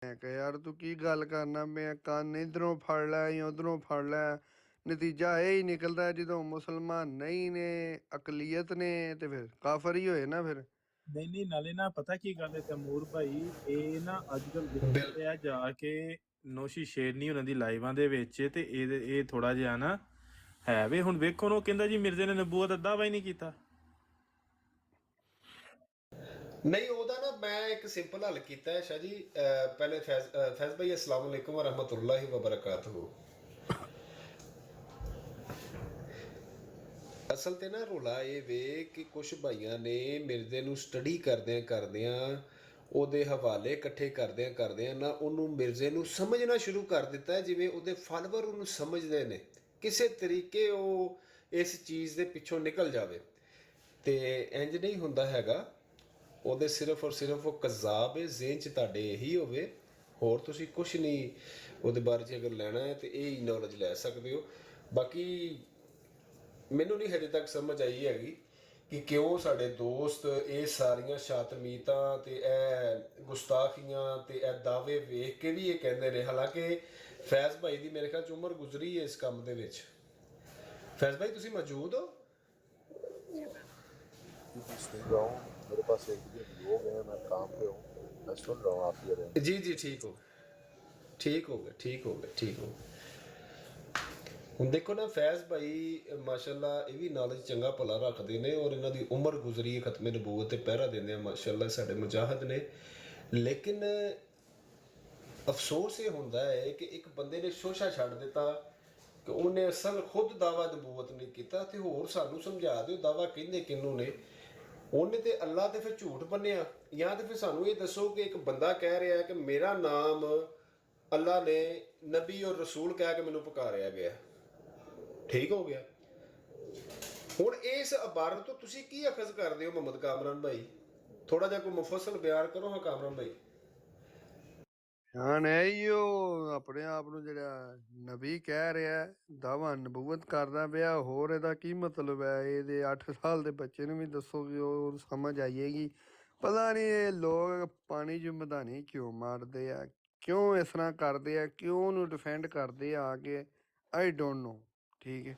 ਮੈਂ ਕਿਹਾ ਯਾਰ ਤੂੰ ਕੀ ਗੱਲ ਕਰਨਾ ਪਿਆ, ਕੰਨ ਇਧਰੋਂ ਫੜ ਲੈ ਜਾਂ ਉਧਰੋਂ ਫੜ ਲੈ। ਨਤੀਜਾ ਇਹ ਹੀ ਨਿਕਲਦਾ ਜਦੋਂ ਮੁਸਲਮਾਨ ਨਹੀਂ ਨੇ, ਅਕਲੀਅਤ ਨੇ, ਤੇ ਫਿਰ ਕਾਫਰ ਹੀ ਹੋਏ ਨਾ ਫਿਰ। ਨਹੀਂ ਨਹੀਂ, ਨਾਲੇ ਨਾ ਪਤਾ ਕੀ ਗੱਲ ਹੈ ਤੈਮੂਰ ਭਾਈ, ਇਹ ਨਾ ਅੱਜ ਕੱਲ ਬਿਲ ਵੇਖਦੇ ਆ ਜਾ ਕੇ ਨੋਸ਼ੀ ਸ਼ੇਰਨੀ ਉਹਨਾਂ ਦੀ ਲਾਈਵਾਂ ਦੇ ਵਿੱਚ, ਤੇ ਇਹ ਥੋੜਾ ਜਿਹਾ ਨਾ ਹੈ ਵੇ। ਹੁਣ ਵੇਖੋ ਉਹ ਕਹਿੰਦਾ ਜੀ ਮਿਰਜ਼ੇ ਨੇ ਨਬੂਵਤ ਦਾ ਦਾਅਵਾ ਹੀ ਨਹੀਂ ਕੀਤਾ। ਨਹੀਂ, ਉਹਦਾ ਨਾ ਮੈਂ ਇੱਕ ਸਿੰਪਲ ਹੱਲ ਕੀਤਾ ਹੈ ਸ਼ਾਹ ਜੀ। ਪਹਿਲੇ ਫੈਜ਼ ਭਾਈ ਅਸਲਾਮ ਅਲੈਕੁਮ ਵਰਹਿਮਤੁல்லாਹਿ ਵਬਰਕਾਤੁਹੂ। ਅਸਲ ਤੇ ਨਾ ਰੌਲਾ ਇਹ ਵੇ ਕਿ ਕੁਛ ਭਾਈਆਂ ਨੇ ਮਿਰਜ਼ੇ ਨੂੰ ਸਟੱਡੀ ਕਰਦਿਆਂ ਉਹਦੇ ਹਵਾਲੇ ਇਕੱਠੇ ਕਰਦਿਆਂ ਨਾ ਉਹਨੂੰ ਮਿਰਜ਼ੇ ਨੂੰ ਸਮਝਣਾ ਸ਼ੁਰੂ ਕਰ ਦਿੱਤਾ ਜਿਵੇਂ ਉਹਦੇ ਫਾਲੋਅਰ ਉਹਨੂੰ ਸਮਝਦੇ ਨੇ। ਕਿਸੇ ਤਰੀਕੇ ਉਹ ਇਸ ਚੀਜ਼ ਦੇ ਪਿੱਛੋਂ ਨਿਕਲ ਜਾਵੇ, ਤੇ ਇੰਜ ਨਹੀਂ ਹੁੰਦਾ ਹੈਗਾ। ਉਹਦੇ ਸਿਰਫ ਔਰ ਸਿਰਫ ਉਹ ਕਜ਼ਾਬ ਹੈ, ਜ਼ੇਨ 'ਚ ਤੁਹਾਡੇ ਇਹੀ ਹੋਵੇ, ਹੋਰ ਤੁਸੀਂ ਕੁਛ ਨਹੀਂ ਉਹਦੇ ਬਾਰੇ 'ਚ ਅਗਰ ਲੈਣਾ ਹੈ ਤੇ ਇਹ ਹੀ ਨੌਲੇਜ ਲੈ ਸਕਦੇ ਹੋ। ਬਾਕੀ ਮੈਨੂੰ ਨਹੀਂ ਹਜੇ ਤੱਕ ਸਮਝ ਆਈ ਹੈਗੀ ਕਿ ਕਿਉਂ ਸਾਡੇ ਦੋਸਤ ਇਹ ਸਾਰੀਆਂ ਸ਼ਾਤਮੀਤਾਂ ਤੇ ਇਹ ਗੁਸਤਾਖੀਆਂ ਤੇ ਇਹ ਦਾਅਵੇ ਵੇਖ ਕੇ ਵੀ ਇਹ ਕਹਿੰਦੇ ਨੇ। ਹਾਲਾਂਕਿ ਫੈਜ਼ ਭਾਈ ਦੀ ਮੇਰੇ ਖਿਆਲ 'ਚ ਉਮਰ ਗੁਜ਼ਰੀ ਹੈ ਇਸ ਕੰਮ ਦੇ ਵਿੱਚ। फैज भाई तुसी मौजूद हो? सुन रहा हूँ, मेरे पास एक भी लोग हैं, मैं काम पे हूँ, मैं सुन रहा हूँ आप ये रहे। जी जी, ठीक हो गए। ਹੁਣ ਦੇਖੋ ਨਾ ਫੈਜ਼ ਭਾਈ ਮਾਸ਼ਾਅੱਲਾ ਇਹ ਵੀ ਨੌਲੇਜ ਚੰਗਾ ਭਲਾ ਰੱਖਦੇ ਨੇ, ਔਰ ਇਹਨਾਂ ਦੀ ਉਮਰ ਗੁਜ਼ਰੀ ਖਤਮੇ ਨਬੂਵਤ ਤੇ ਪਹਿਰਾ ਦਿੰਦੇ ਆ ਮਾਸ਼ਾਅੱਲਾ, ਸਾਡੇ ਮੁਜਾਹਿਦ ਨੇ। ਲੇਕਿਨ ਅਫਸੋਸ ਇਹ ਹੁੰਦਾ ਹੈ ਕਿ ਇੱਕ ਬੰਦੇ ਨੇ ਸ਼ੋਸ਼ਾ ਛੱਡ ਦਿੱਤਾ ਕਿ ਉਹਨੇ ਅਸਲ ਖੁਦ ਦਾਵਾ ਨਬੂਵਤ ਨਹੀਂ ਕੀਤਾ। ਤੇ ਹੋਰ ਸਾਨੂੰ ਸਮਝਾ ਦਿਓ ਦਾਵਾ ਕਹਿੰਦੇ ਕਿਹਨੂੰ ਨੇ। ਉਹਨੇ ਤੇ ਅੱਲਾ ਤੇ ਫਿਰ ਝੂਠ ਬੰਨਿਆ, ਜਾਂ ਤੇ ਫਿਰ ਸਾਨੂੰ ਇਹ ਦੱਸੋ ਕਿ ਇੱਕ ਬੰਦਾ ਕਹਿ ਰਿਹਾ ਕਿ ਮੇਰਾ ਨਾਮ ਅੱਲਾ ਨੇ ਨਬੀ ਔਰ ਰਸੂਲ ਕਹਿ ਕੇ ਮੈਨੂੰ ਪੁਕਾਰਿਆ ਗਿਆ, ਠੀਕ ਹੋ ਗਿਆ। ਹੁਣ ਇਸ ਇਬਾਰਤ ਤੋਂ ਤੁਸੀਂ ਕੀ ਅਖਜ਼ ਕਰਦੇ ਹੋ ਮੁਹੰਮਦ ਕਾਮਰਾਨ ਭਾਈ? ਥੋੜਾ ਜਿਹਾ ਕੋਈ ਮੁਫਸਲ ਬਿਆਨ ਕਰੋ ਹਾਂ ਕਾਮਰਾਨ ਭਾਈ। ਹਾਂ ਨਹੀਂ, ਉਹ ਆਪਣੇ ਆਪ ਨੂੰ ਜਿਹੜਾ ਨਬੀ ਕਹਿ ਰਿਹਾ, ਦਾਵਾ ਨਬੂਵਤ ਕਰਦਾ ਪਿਆ, ਹੋਰ ਇਹਦਾ ਕੀ ਮਤਲਬ ਹੈ? ਇਹਦੇ 8 ਸਾਲ ਦੇ ਬੱਚੇ ਨੂੰ ਵੀ ਦੱਸੋਗੇ ਉਹ ਸਮਝ ਆਈਏਗੀ। ਪਤਾ ਨਹੀਂ ਇਹ ਲੋਕ ਪਾਣੀ 'ਚ ਮਧਾਣੀ ਕਿਉਂ ਮਾਰਦੇ ਆ, ਕਿਉਂ ਇਸ ਤਰ੍ਹਾਂ ਕਰਦੇ ਆ, ਕਿਉਂ ਉਹਨੂੰ ਡਿਫੈਂਡ ਕਰਦੇ ਆ ਕੇ, ਆਈ ਡੋਂਟ ਨੋ। ਠੀਕ ਹੈ,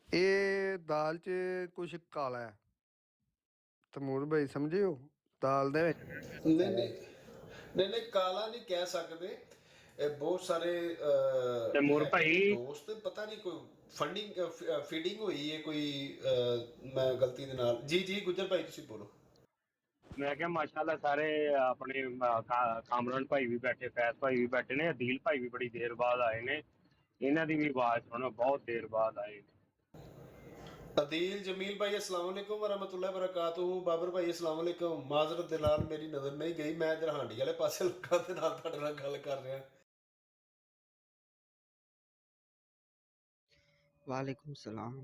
ਇਹ ਦਾਲ 'ਚ ਕੁਛ ਕਾਲਾ ਹੈ, ਤਮੂਰ ਭਾਈ ਸਮਝੇ ਹੋ? ਦਾਲ ਦੇ ਵਿੱਚ ਨਹੀਂ ਕਾਲਾ ਨਹੀਂ ਕਹਿ ਸਕਦੇ। ਇਹ ਬਹੁਤ ਸਾਰੇ ਤੈਮੂਰ ਭਾਈ ਦੋਸਤ ਪਤਾ ਨਹੀਂ ਕੋਈ ਫੰਡਿੰਗ ਫੀਡਿੰਗ ਹੋਈ ਹੈ ਕੋਈ, ਮੈਂ ਗਲਤੀ ਦੇ ਨਾਲ। ਜੀ ਜੀ ਗੁੱਜਰ ਭਾਈ ਤੁਸੀਂ ਬੋਲੋ। ਮੈਂ ਕਿਹਾ ਮਾਸ਼ਾਅੱਲਾ ਸਾਰੇ ਆਪਣੇ ਕਾਮਰਾਨ ਭਾਈ ਵੀ ਬੈਠੇ, ਫੈਜ਼ ਭਾਈ ਵੀ ਬੈਠੇ ਨੇ, ਅਦੀਲ ਭਾਈ ਵੀ ਬੜੀ ਦੇਰ ਬਾਅਦ ਆਏ ਨੇ, ਇਹਨਾਂ ਦੀ ਵੀ ਆਵਾਜ਼ ਸੁਣੋ, ਬਹੁਤ ਦੇਰ ਬਾਅਦ ਆਏ ਨੇ। अदील जमील भाई अस्सलाम वालेकुम वरहमतुल्लाहि वबरकातुहू। बाबर भाई अस्सलाम वालेकुम। माजरत दे नाल मेरी नज़र नहीं गई, मैं इधर हांडी वाले पासे लोकां दे नाल तुहाडे नाल गल कर रहा। वालेकुम सलाम।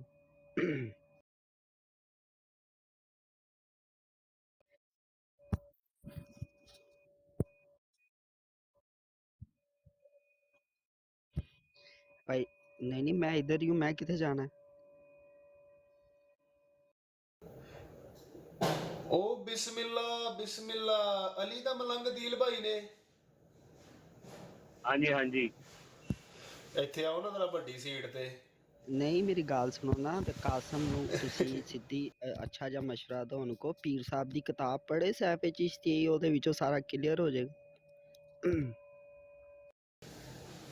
भाई नहीं मैं इधर ही हूँ, मैं किथे जाना है? ओ बिस्मिल्लाह बिस्मिल्लाह, अली दा मलंग अदील भाई ने। ਹਾਂਜੀ ਹਾਂਜੀ, ਇੱਥੇ ਆਓ ਨਾ ਜ਼ਰਾ ਵੱਡੀ ਸੀਟ ਤੇ। नहीं मेरी गाल सुनो ना, ते कासम नू तुसी सीधी अच्छा जा मशवरा दो उनको, पीर साहब दी किताब पढ़े सैफ चिश्ती, ਉਹਦੇ ਵਿੱਚੋਂ ਸਾਰਾ ਕਲੀਅਰ ਹੋ ਜਾਏਗਾ।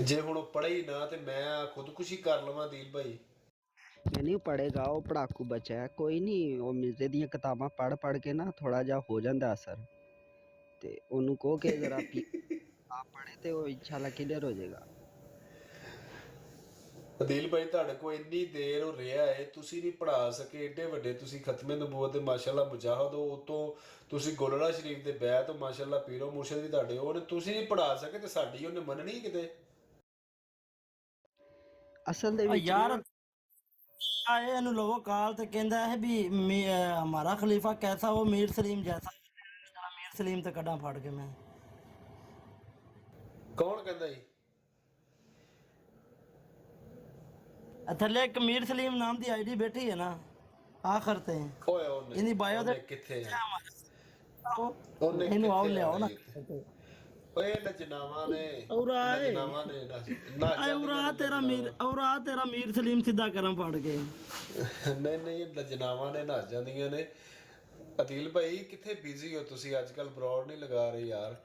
ਜੇ ਹੁਣ ਉਹ ਪੜ੍ਹੇ ਹੀ ਨਾ ਤੇ ਮੈਂ ਖੁਦਕੁਸ਼ੀ ਕਰ ਲਵਾਂ ਅਦੀਲ ਭਾਈ। नहीं पढ़ेगा, वो पढ़ाकू बच्चा है, कोई नहीं, वो मिर्जे ਦੀਆਂ ਕਿਤਾਬਾਂ ਪੜ੍ਹ ਕੇ ਨਾ ਥੋੜਾ ਜਿਹਾ ਹੋ ਜਾਂਦਾ ਅਸਰ, ਤੇ ਉਹਨੂੰ ਕਹੋ ਕਿ ਜ਼ਰਾ ਆਪ ਪੜ੍ਹੇ ਤੇ ਉਹ ਇਨਸ਼ਾਅੱਲਾ ਕਲੀਅਰ ਹੋ ਜਾਏਗਾ। ਅਦੀਲ ਭਾਈ ਤੁਹਾਡੇ ਕੋਲ ਇੰਨੀ ਦੇਰ ਹੋ ਰਿਹਾ ਹੈ, ਤੁਸੀਂ ਨਹੀਂ ਪੜ੍ਹਾ ਸਕੇ, ਏਡੇ ਵੱਡੇ ਤੁਸੀਂ ਖਤਮੇ ਨਬੂਵਤ ਦੇ ਮਾਸ਼ਾਅੱਲਾ ਮੁਜਾਹਿਦ ਹੋ, ਉਤੋਂ ਤੁਸੀਂ ਗੋਲੜਾ ਸ਼ਰੀਫ ਦੇ ਬੈਤ ਹੋ ਮਾਸ਼ਾਅੱਲਾ, ਪੀਰੋ ਮੁਰਸ਼ਿਦ ਵੀ ਤੁਹਾਡੇ ਉਹਨੇ, ਤੁਸੀਂ ਨਹੀਂ ਪੜ੍ਹਾ ਸਕੇ ਤੇ ਸਾਡੀ ਉਹਨੇ ਮੰਨਣੀ ਕਿਤੇ। ਅਸਲ ਦੇ ਵਿੱਚ ਯਾਰ आए इन लोगों काल तो कहता है भी हमारा खलीफा कैसा हो, मीर सलीम जैसा। मीर सलीम तो कड़ा फाड़ के मैं ਕੌਣ ਕਹਿੰਦਾ ਜੀ? थले एक मीर सलीम नाम की आईडी बैठी है ना आखिर ते ਓਏ ਉਹਨੇ इन्हीं बायो ਉਹਨੇ दे ਕਿੱਥੇ ਉਹਨੇ ਉਹਨੇ ਇਹਨੂੰ ਆਓ ਕਿੱਥੇ ਲਿਆਓ ਨਾ। ਆਉਣਾ ਓਏ ਨਜਨਾਵਾਂ ਨੇ और आए ਨਜਨਾਵਾਂ ਨੇ ਨੱਚ आए और ਜਾਂਦੀਆਂ आ ਨੇ तेरा मीर ਨਜਨਾਵਾਂ। और आ तेरा मीर सलीम सीधा करम पड़ के ਨਹੀਂ ਨਹੀਂ ਨਜਨਾਵਾਂ ਨੇ ਨੱਚ ਜਾਂਦੀਆਂ ਨੇ। ਅਦੀਲ ਭਾਈ ਕਿੱਥੇ ਬਿਜ਼ੀ ਹੋ ਤੁਸੀਂ ਅੱਜ ਕੱਲ, ਬਰੋਡ ਨਹੀਂ ਲਗਾ ਰਹੇ ਯਾਰ।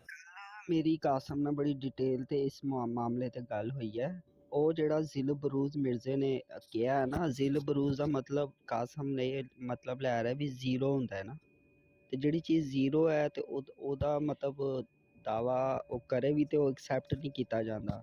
ਮੇਰੀ ਕਾਸਮ ਨਾਲ ਬੜੀ ਡਿਟੇਲ ਤੇ ਇਸ ਮਾਮਲੇ ਤੇ ਗੱਲ ਹੋਈ ਹੈ। ਉਹ ਜਿਹੜਾ ਜ਼ਿਲ ਬਰੂਜ਼ ਮਿਰਜ਼ੇ ਨੇ ਕਿਹਾ ਹੈ ਨਾ, ਜ਼ਿਲ ਬਰੂਜ਼ ਦਾ ਮਤਲਬ ਕਾਸਮ ਨੇ ਮਤਲਬ ਲੈ ਰਿਹਾ ਵੀ ਜ਼ੀਰੋ ਹੁੰਦਾ ਹੈ ਨਾ, ਤੇ ਜਿਹੜੀ ਚੀਜ਼ ਜ਼ੀਰੋ ਹੈ ਤੇ ਉਹਦਾ ਮਤਲਬ ਦਾਵਾ ਉਹ ਕਰੇ ਵੀ ਤੇ ਉਹ ਐਕਸੈਪਟ ਨਹੀਂ ਕੀਤਾ ਜਾਂਦਾ।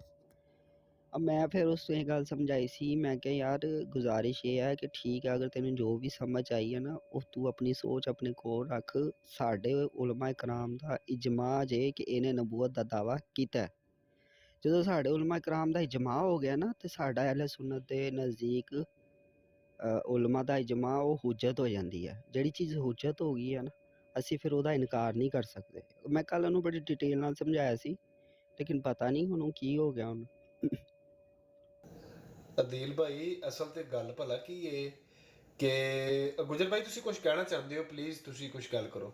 अब मैं फिर उसको ये गल समझाई सी, मैं क्या यार गुजारिश ये है कि ठीक है अगर तेन जो भी समझ आई है ना उस तू अपनी सोच अपने कोल रख। साडे उलमा इकराम दा इजमा जे कि इन्हें नबूवत दा दावा कीता है। जो साडे उलमा इकराम दा इजमा हो गया ना तो साडा अहले सुन्नत दे नज़दीक उलमा दा इजमा वो हुज्जत हो जाती है। जिहड़ी चीज़ हुज्जत हो गई है ना असी फिर ਉਹਦਾ इनकार नहीं कर सकते। मैं कल ਉਹਨੂੰ बड़ी डिटेल नाल समझाया सी लेकिन पता नहीं ਹੁਣ ਕੀ ਹੋ ਗਿਆ ਹੁਣ। ਅਦੀਲ ਭਾਈ ਅਸਲ ਤੇ ਗੱਲ ਭਲਾ ਕੀ ਏ ਕਿ ਗੁਜਰ ਭਾਈ ਤੁਸੀਂ ਕੁਝ ਕਹਿਣਾ ਚਾਹੁੰਦੇ ਹੋ, ਪਲੀਜ਼ ਤੁਸੀਂ ਕੁਝ ਗੱਲ ਕਰੋ।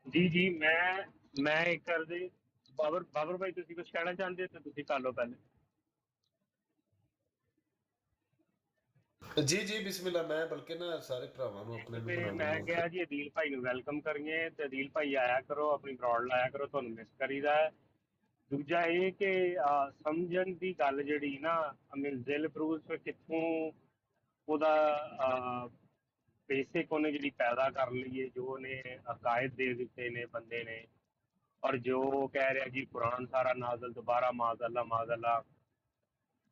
ਜੀ ਮੈਂ ਇੱਕ ਕਰਦੇ ਬਾਬਰ ਭਾਈ ਤੁਸੀਂ ਕੁਝ ਕਹਿਣਾ ਚਾਹੁੰਦੇ ਹੋ ਤਾਂ ਤੁਸੀਂ ਕਰ ਲਓ ਪਹਿਲੇ। ਜੀ ਜੀ ਬਿਸਮਿਲ੍ਲਾ। ਮੈਂ ਬਲਕਿ ਨਾ ਸਾਰੇ ਭਰਾਵਾਂ ਨੂੰ ਆਪਣੇ ਨੂੰ ਤੇ ਬਣਾਉਣਾ ਮੈਂ ਕਿਹਾ ਜੀ ਅਦੀਲ ਭਾਈ ਨੂੰ ਵੈਲਕਮ ਕਰੀਏ ਤੇ ਅਦੀਲ ਭਾਈ ਆਇਆ ਕਰੋ, ਆਪਣੀ ਬਰੋਡ ਲਾਇਆ ਕਰੋ, ਤੁਹਾਨੂੰ ਮਿਸ ਕਰੀਦਾ ਹੈ। ਦੂਜਾ ਇਹ ਕਿ ਸਮਝਣ ਦੀ ਗੱਲ ਜਿਹੜੀ ਨਾ ਜ਼ਿਲ ਬਰੂਜ਼ ਕਿੱਥੋਂ ਉਹਦਾ ਬੇਸਿਕ ਉਹਨੇ ਜਿਹੜੀ ਪੈਦਾ ਕਰ ਲਈ ਹੈ, ਜੋ ਉਹਨੇ ਅਕਾਇਦ ਦੇ ਦਿੱਤੇ ਨੇ ਬੰਦੇ ਨੇ, ਔਰ ਜੋ ਕਹਿ ਰਿਹਾ ਜੀ ਕੁਰਾਨ ਸਾਰਾ ਨਾਜ਼ਲ ਦੁਬਾਰਾ ਮਾਜ਼ਅੱਲਾ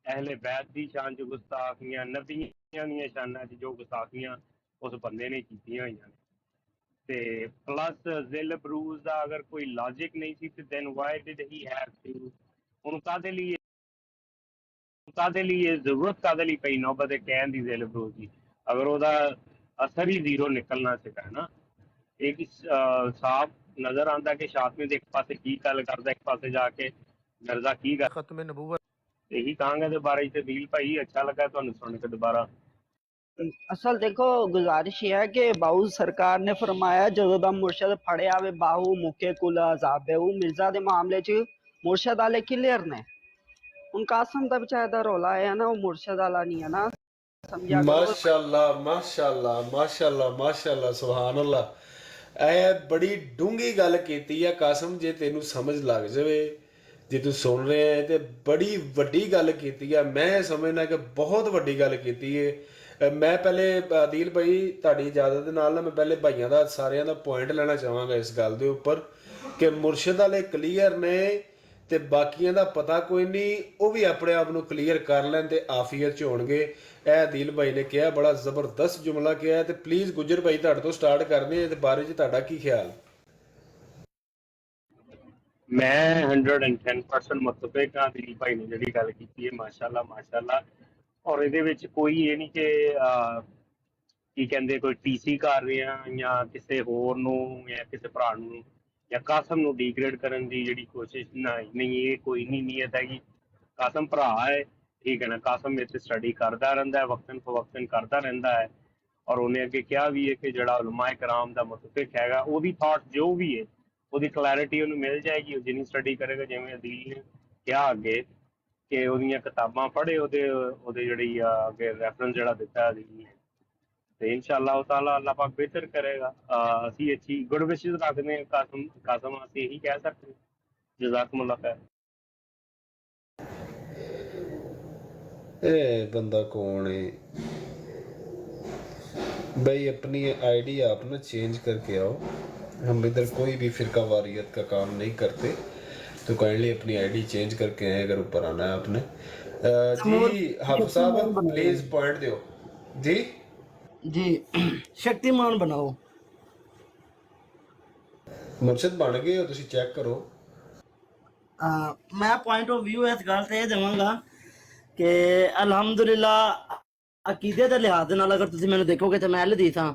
ਅਹਿਲੇ ਬੈਤ ਦੀ ਸ਼ਾਨ 'ਚ ਗੁਸਤਾਖੀਆਂ, ਨਬੀਆਂ ਦੀਆਂ ਸ਼ਾਨਾਂ 'ਚ ਜੋ ਗੁਸਤਾਖੀਆਂ ਉਸ ਬੰਦੇ ਨੇ ਕੀਤੀਆਂ ਹੋਈਆਂ ਨੇ। ਤੇ ਪਲੱਸ ਜ਼ਿਲ ਬਰੂਜ਼ ਦਾ ਅਗਰ ਕੋਈ ਲੌਜਿਕ ਨਹੀਂ ਸੀ ਤੇ then why did he have to, ਉਹਨੂੰ ਕਾਹਦੇ ਲਈ ਜ਼ਰੂਰਤ ਕਾਹਦੇ ਲਈ ਪਈ ਨੌਬਤ ਦੇ ਕਹਿਣ ਦੀ ਜ਼ਿਲ ਬਰੂਜ਼ ਦੀ, ਅਗਰ ਉਹਦਾ ਅਸਰ ਹੀ ਜ਼ੀਰੋ ਨਿਕਲਣਾ ਸੀਗਾ ਨਾ। ਇਹ ਸਾਫ਼ ਨਜ਼ਰ ਆਉਂਦਾ ਕਿ ਸ਼ਾਤਮੀ ਦੇ ਇੱਕ ਪਾਸੇ ਕੀ ਗੱਲ ਕਰਦਾ, ਇੱਕ ਪਾਸੇ ਜਾ ਕੇ ਮਿਰਜ਼ਾ ਕੀ ਗੱਲ ਖਤਮ ਨਬੂਵਤ ਇਹੀ ਕਹਾਂਗੇ ਦੇ ਬਾਰੇ 'ਚ। ਦੀਲ ਭਾਈ ਅੱਛਾ ਲੱਗਾ ਤੁਹਾਨੂੰ ਸੁਣ ਕੇ ਦੁਬਾਰਾ। असल देखो गुजारिश ये है कि बाहू सरकार ने फरमाया ਜਦੋਂ ਦਾ ਮੁਰਸ਼ਦ ਫੜਿਆ ਵੇ ਬਾਹੂ ਮੁਕੇ ਕੁਲ ਅਜ਼ਾਬ ਉਹ ਮਿਰਜ਼ਾ ਦੇ ਮਾਮਲੇ 'ਚ ਮੁਰਸ਼ਦ ਵਾਲੇ ਕਲੀਅਰ ਨੇ। ਹੁਣ ਕਾਸਮ ਦਾ ਵਿਚਾਰੇ ਦਾ ਰੌਲਾ ਹੈ ਨਾ, ਉਹ ਮੁਰਸ਼ਦ ਵਾਲਾ ਨਹੀਂ ਹੈ ਨਾ, ਸਮਝਿਆ ਕਰੋ। ਮਾਸ਼ਾਅੱਲਾ ਮਾਸ਼ਾਅੱਲਾ ਮਾਸ਼ਾਅੱਲਾ ਮਾਸ਼ਾਅੱਲਾ ਸੁਭਾਨ ਅੱਲਾ। ਇਹ ਬੜੀ ਡੂੰਘੀ ਗੱਲ ਕੀਤੀ ਆ ਕਾਸਮ, ਜੇ ਤੈਨੂੰ ਸਮਝ ਲੱਗ ਜਾਵੇ, ਜੇ ਤੂੰ ਸੁਣ ਰਿਹਾ ਹੈ ਤੇ ਬੜੀ ਵੱਡੀ ਗੱਲ ਕੀਤੀ ਆ। ਮੈਂ ਸਮਝਦਾ ਕਿ ਬਹੁਤ ਵੱਡੀ ਗੱਲ ਕੀਤੀ ਹੈ। ਮੈਂ ਪਹਿਲੇ ਆਦਿਲ ਭਾਈ ਤੁਹਾਡੀ ਇਜਾਜ਼ਤ ਦੇ ਨਾਲ ਨਾ ਮੈਂ ਪਹਿਲੇ ਭਾਈਆਂ ਦਾ ਸਾਰਿਆਂ ਦਾ ਪੁਆਇੰਟ ਲੈਣਾ ਚਾਹਾਂਗਾ ਇਸ ਗੱਲ ਦੇ ਉੱਪਰ ਕਿ ਮੁਰਸ਼ਿਦ ਵਾਲੇ ਕਲੀਅਰ ਨੇ ਤੇ ਬਾਕੀਆਂ ਦਾ ਪਤਾ ਕੋਈ ਨਹੀਂ, ਉਹ ਵੀ ਆਪਣੇ ਆਪ ਨੂੰ ਕਲੀਅਰ ਕਰ ਲੈਣ ਤੇ ਆਫੀਅਤ 'ਚ ਹੋਣਗੇ। ਇਹ ਆਦਿਲ ਭਾਈ ਨੇ ਕਿਹਾ, ਬੜਾ ਜ਼ਬਰਦਸਤ ਜੁਮਲਾ ਕਿਹਾ। ਤੇ ਪਲੀਜ਼ ਗੁੱਜਰ ਭਾਈ ਤੁਹਾਡੇ ਤੋਂ ਸਟਾਰਟ ਕਰਦੇ ਹਾਂ, ਇਹਦੇ ਬਾਰੇ 'ਚ ਤੁਹਾਡਾ ਕੀ ਖਿਆਲ? ਮੈਂ 110% ਮੁਤਫਿਕ ਹਾਂ ਆਦਿਲ ਭਾਈ ਨੇ ਜਿਹੜੀ ਗੱਲ ਕੀਤੀ ਹੈ, ਮਾਸ਼ਾਅੱਲਾ ਮਾਸ਼ਾਅੱਲਾ। ਔਰ ਇਹਦੇ ਵਿੱਚ ਕੋਈ ਇਹ ਨਹੀਂ ਕਿ ਕੀ ਕਹਿੰਦੇ ਕੋਈ ਟੀਸੀ ਕਰ ਰਿਹਾ ਜਾਂ ਕਿਸੇ ਹੋਰ ਨੂੰ ਜਾਂ ਕਿਸੇ ਭਰਾ ਨੂੰ ਜਾਂ ਕਾਸਮ ਨੂੰ ਡੀਗ੍ਰੇਡ ਕਰਨ ਦੀ ਜਿਹੜੀ ਕੋਸ਼ਿਸ਼ ਨਹੀਂ, ਇਹ ਕੋਈ ਨਹੀਂ ਨੀਅਤ ਹੈਗੀ। ਕਾਸਮ ਭਰਾ ਹੈ, ਠੀਕ ਹੈ ਨਾ, ਕਾਸਮ ਇੱਥੇ ਸਟੱਡੀ ਕਰਦਾ ਰਹਿੰਦਾ ਹੈ, ਵਕਤਨ ਫਵਕਤਨ ਕਰਦਾ ਰਹਿੰਦਾ ਹੈ। ਔਰ ਉਹਨੇ ਅੱਗੇ ਕਿਹਾ ਵੀ ਹੈ ਕਿ ਜਿਹੜਾ ਉਲਮਾ ਇਕਰਾਮ ਦਾ ਮੁਤਫਿਕ ਹੈਗਾ ਉਹਦੀ ਥਾਟ ਜੋ ਵੀ ਹੈ ਉਹਦੀ ਕਲੈਰਿਟੀ ਉਹਨੂੰ ਮਿਲ ਜਾਏਗੀ ਉਹ ਜਿੰਨੀ ਸਟੱਡੀ ਕਰੇਗਾ। ਜਿਵੇਂ ਅਦੀਲ ਨੇ ਕਿਹਾ ਅੱਗੇ ਕਿ ਉਹਦੀਆਂ ਕਿਤਾਬਾਂ ਪੜ੍ਹੇ, ਉਹਦੇ ਜਿਹੜੀ ਅੱਗੇ ਰੈਫਰੈਂਸ ਜਿਹੜਾ ਦਿੱਤਾ ਅਦੀਲ ਨੇ, ਤੇ ਇਨਸ਼ਾਅੱਲਾਹ ਤਾਲਾ ਅੱਲਾਹ ਪਾਕ ਬਿਹਤਰ ਕਰੇਗਾ। ਅਸੀਂ ਅੱਛੀ ਗੁੱਡ ਵਿਸ਼ੇਸ ਰੱਖਦੇ ਹਾਂ ਕਾਸਮ ਅਸੀਂ ਇਹੀ ਕਹਿ ਸਕਦੇ ਹਾਂ। ਜਜ਼ਾਕੁਮੁੱਲਾਹ ਖੈਰ। ਇਹ ਬੰਦਾ ਕੌਣ है भाई? अपनी आईडी आप ना चेंज करके आओ, हम इधर कोई भी फिरका वारियत का काम नहीं करते, तो काइंडली अपनी आईडी चेंज करके आए अगर ऊपर आना है आपने। जी हाफिज साहब प्लीज पॉइंट दो जी। जी शक्तिमान बनाओ। मुर्शद बन गए हो तुसी, चेक करो। मैं पॉइंट ऑफ व्यू इस गल से देवांगा कि अलहमदुलिल्ला अकीदे के लिहाज ਦੇ ਨਾਲ ਅਗਰ ਤੁਸੀਂ ਮੈਨੂੰ ਦੇਖੋਗੇ ਤਾਂ ਮੈਂ ਹਦੀਸ ਹਾਂ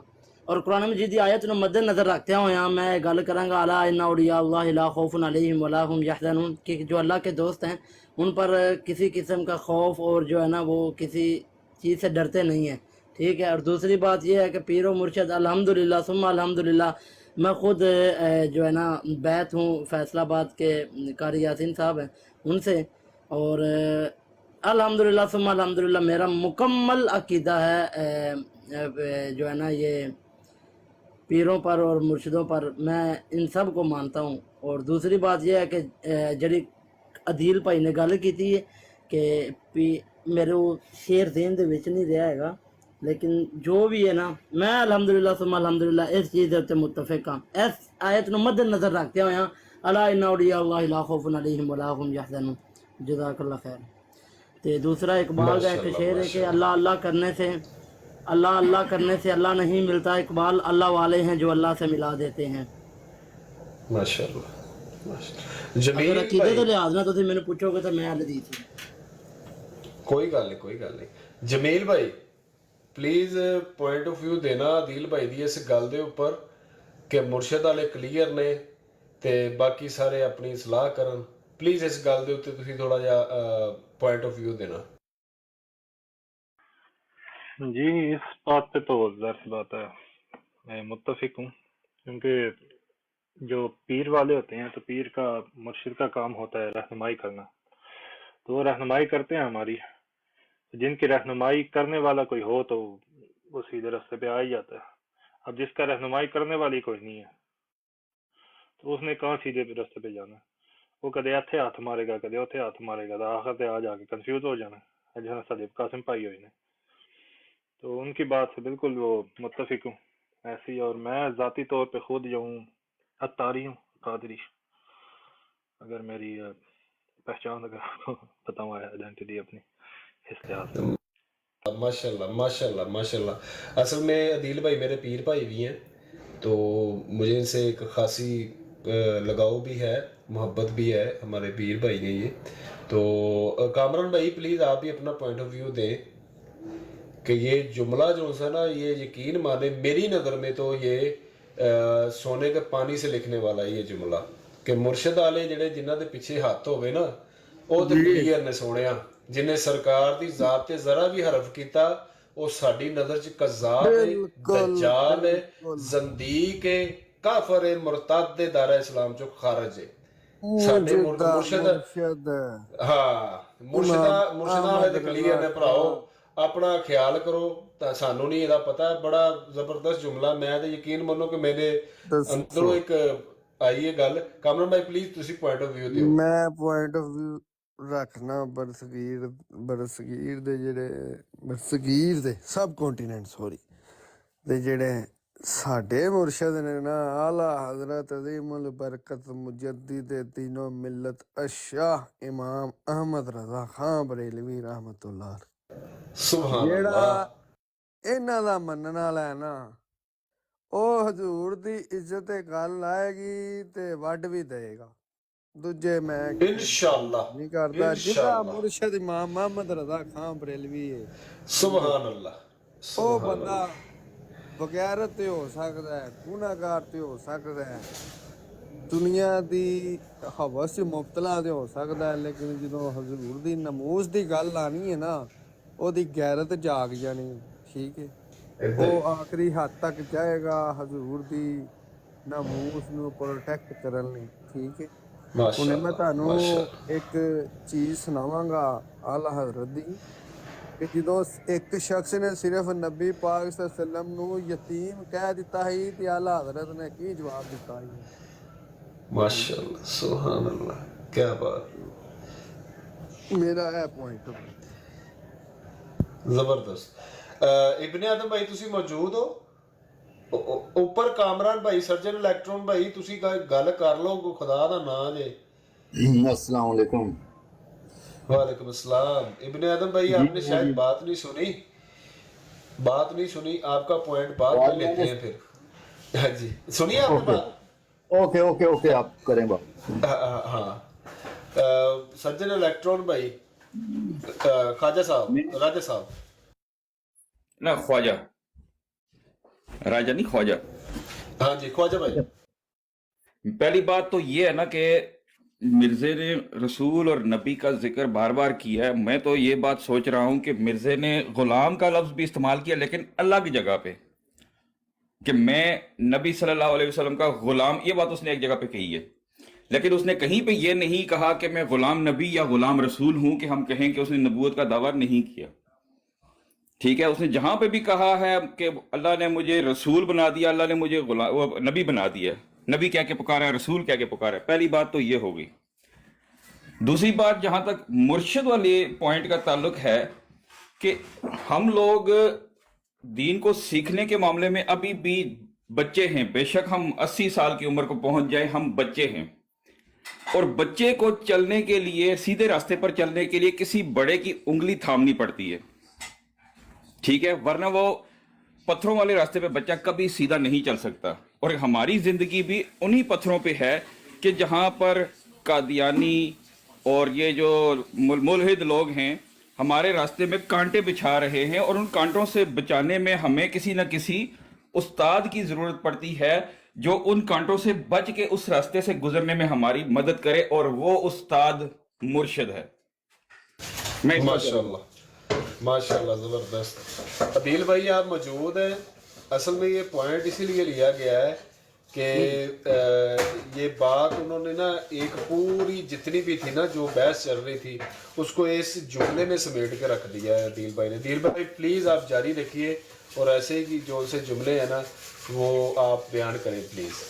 ਔਰ ਕੁਰਾਨ ਮਜੀਦ ਦੀ ਆਇਤ ਨੂੰ ਮੱਦੇ ਨਜ਼ਰ ਰੱਖਦੇ ਹੋਇਆ मैं ਗੱਲ ਕਰਾਂਗਾ अला इन्ना औलिया अल्लाह ला खौफुन अलैहिम वला हुम यहज़नून कि जो अल्लाह के दोस्त हैं उन पर किसी किस्म का खौफ और जो है ना वो किसी चीज़ से डरते नहीं हैं, ठीक है। और दूसरी बात ये है कि पीर व मुर्शद अल्हम्दुलिल्लाह सुम्मा अल्हम्दुलिल्लाह میں خود جو ہے نا بیت ہوں فیصل آباد کے قاری یاسین صاحب ہیں ان سے، اور الحمدللہ ثم الحمدللہ میرا مکمل عقیدہ ہے جو ہے نا یہ پیروں پر اور مرشدوں پر، میں ان سب کو مانتا ہوں۔ اور دوسری بات یہ ہے کہ جڑی عدیل بھائی نے گل کی ہے کہ میرے وہ شیر ذہن دے وچ نہیں رہا ہے، لیکن جو بھی ہے نا میں الحمدللہ ثم الحمدللہ اس چیز دے تے متفق ہاں، اس آیت نو مد نظر رکھتے ہوئے ہاں الا ان اولیاء اللہ لا خوف علیہم ولا هم یحزنون۔ جزاک اللہ خیر۔ تے دوسرا اقبال کا ایک شعر ہے کہ اللہ اللہ کرنے سے اللہ نہیں ملتا اقبال، اللہ والے ہیں جو اللہ سے ملا دیتے ہیں۔ ماشاءاللہ اگر جمیل عقیدے بھائی، کے لحاظ نہ تسی مینوں پوچھو گے تو میں حدیث ہوں۔ کوئی گل نہیں جمیل بھائی پلیز پوائنٹ آف ویو دینا عدیل بھائی دی اس گل دے اوپر کہ مرشد والے کلیئر نے تے باقی سارے اپنی اصلاح کرن، پلیز اس گل دے اوتے تسی تھوڑا جہا پوائنٹ آف ویو دینا۔ جی اس بات پہ تو ظاہر سی بات ہے میں متفق ہوں، کیونکہ جو پیر والے ہوتے ہیں تو پیر کا مرشد کا کام ہوتا ہے رہنمائی کرنا، تو وہ رہنمائی کرتے ہیں ہماری، جن کی رہنمائی کرنے والا کوئی ہو تو وہ سیدھے راستے پہ آ ہی جاتا ہے۔ اب جس کا رہنمائی کرنے والی کوئی نہیں ہے تو اس نے کہاں سیدھے راستے پہ جانا ہے، وہ کدے اتھے ہاتھ مارے گا کدے اتھے ہاتھ مارے گا، تو آخر تے آ جا کے کنفیوز ہو جانا ہے، جہاں صدیق قاسم پائی ہوئی نے۔ تو ان کی بات سے بالکل وہ متفق ہوں ایسی، اور میں ذاتی طور پہ خود جو ہوں اتاری ہوں قادری، اگر میری پہچان اگر آپ کو بتاؤں آئیڈینٹی اپنی اس لحاظ سے۔ ماشاءاللہ ماشاءاللہ ماشاءاللہ، اصل میں عدیل بھائی میرے پیر بھائی بھی ہیں، تو مجھے ان سے ایک خاصی لگاؤ بھی ہے، محبت بھی ہے، ہمارے پیر بھائی نے یہ۔ تو کامران بھائی پلیز آپ بھی اپنا پوائنٹ آف ویو دیں کہ یہ جملہ جو ہے نا، یہ یقین مانے میری نظر میں تو یہ سونے کے پانی سے لکھنے والا ہے یہ جملہ، کہ مرشد والے جڑے جنہ دے پیچھے ہاتھ ہوئے نا وہ تے کلیئر نے سونیا، جنہیں سرکار دی ذات تے ذرا بھی حرف کیتا وہ ساڈی نظر چ کذاب ہے، دجال ہے، زندیق ہے، کافر ہے، مرتد ہے، دارہ اسلام چو خارج ہے۔ ساڈے مرشد ہاں مرشداں والے تے کلیئر نے بھراؤ، اپنا خیال کرو، سانو نہیں یہ پتا ہے۔ بڑا زبردست جملہ، میں تے یقین منو کہ میرے اندروں ایک آئی ہے گل۔ کامران بھائی پلیز تسی پوائنٹ آف ویو دیو۔ میں پوائنٹ آف ویو رکھنا برصغیر دے جڑے برصغیر دے سب کانٹیننٹ سوری دے جڑے ساڈے مرشد نے نا، اعلیٰ حضرت عظیم البرکت مجدد دین و ملت الشاہ امام احمد رضا خان بریلوی رحمت اللہ سبحان جیڑا اللہ۔ انہاں دا منن والا ہے نا، او حضور دی عزت گل آئے گی تے وڈ بھی دے گا، دوجے میں انشاءاللہ نہیں کرتا۔ جدا انشاءاللہ مرشد امام محمد رضا خان بریلوی ہے، سبحان اللہ او سبحان بندہ اللہ۔ بغیرت تے ہو سکتا ہے، گناہگار تے ہو سکتا ہے، دنیا دی ہوس مبتلا تے ہو سکتا ہے، لیکن جدوں حضور دی نموز دی گل آنی ہے نا، او دی غیرت جاگ جانی ہے، ٹھیک ہے۔ او آخری حد تک جائے گا حضور دی ناموس نو پروٹیکٹ کرن لئی، ٹھیک ہے۔ ہن میں تانوں ایک چیز سناواں گا اعلیٰ حضرت دی، کہ جدوں ایک شخص نے صرف نبی پاک صلی اللہ علیہ وسلم نو یتیم کہہ دیتا ہی تے اعلیٰ حضرت نے کی جواب دیتا ہی؟ ماشاءاللہ سبحان اللہ، کیا بات، میرا ہے پوائنٹ آف زبردست۔ ابن آدم بھائی تسی موجود ہو اوپر؟ کامران بھائی سرجن الیکٹرون بھائی تسی گل کر لو، خدا دا نام جے۔ السلام علیکم۔ وعلیکم السلام۔ ابن آدم بھائی آپ نے شاید بات نہیں سنی، آپ کا پوائنٹ بعد میں لیتے ہیں پھر۔ ہاں جی سنیے آپ نے بات۔ اوکے آپ کریں بات۔ ہاں سرجن الیکٹرون بھائی، خواجہ صاحب، راجہ صاحب، نہ خواجہ، راجہ نہیں خواجہ۔ ہاں جی خواجہ بھائی۔ پہلی بات تو یہ ہے نا کہ مرزے نے رسول اور نبی کا ذکر بار بار کیا ہے، میں تو یہ بات سوچ رہا ہوں کہ مرزے نے غلام کا لفظ بھی استعمال کیا لیکن اللہ کی جگہ پہ، कि मैं नबी सल्लल्लाहु अलैहि वसल्लम का गुलाम, ये बात उसने एक जगह पे कही है, लेकिन उसने कहीं पे ये नहीं कहा कि मैं गुलाम नबी या गुलाम रसूल हूं, कि हम कहें कि उसने नबूवत का दावा नहीं किया। ठीक है, उसने जहां पे भी कहा है कि अल्लाह ने मुझे रसूल बना दिया, अल्लाह ने मुझे वो नबी बना दिया, नबी कह के पुकारा है, रसूल कह के पुकारा है। पहली बात तो ये हो गई। दूसरी बात, जहां तक मुर्शिद वाले पॉइंट का ताल्लुक है कि हम लोग दीन को सीखने के मामले में अभी भी बच्चे हैं। बेशक हम 80 साल की उम्र को पहुंच जाए, हम बच्चे हैं, और बच्चे को चलने के लिए, सीधे रास्ते पर चलने के लिए किसी बड़े की उंगली थामनी पड़ती है। ठीक है, वरना वो पत्थरों वाले रास्ते पे बच्चा कभी सीधा नहीं चल सकता। और हमारी जिंदगी भी उन्हीं पत्थरों पे है कि जहां पर कादियानी और ये जो मुल्हिद लोग हैं हमारे रास्ते में कांटे बिछा रहे हैं, और उन कांटों से बचाने में हमें किसी न किसी उस्ताद की जरूरत पड़ती है जो उन कांटों से बच के उस रास्ते से गुजरने में हमारी मदद करे, और वो उस्ताद मुर्शिद है। माशाल्लाह माशाल्लाह, ज़बरदस्त। अदील भाई आप मौजूद हैं। असल में ये पॉइंट इसीलिए लिया गया है कि ये बात उन्होंने ना एक पूरी जितनी भी थी ना जो बहस चल रही थी उसको इस जुमले में समेट के रख दिया है अदील भाई ने। अदील भाई प्लीज़ आप जारी रखिए और ऐसे ही जो से जुमले हैं ना वो आप बयान करें प्लीज़।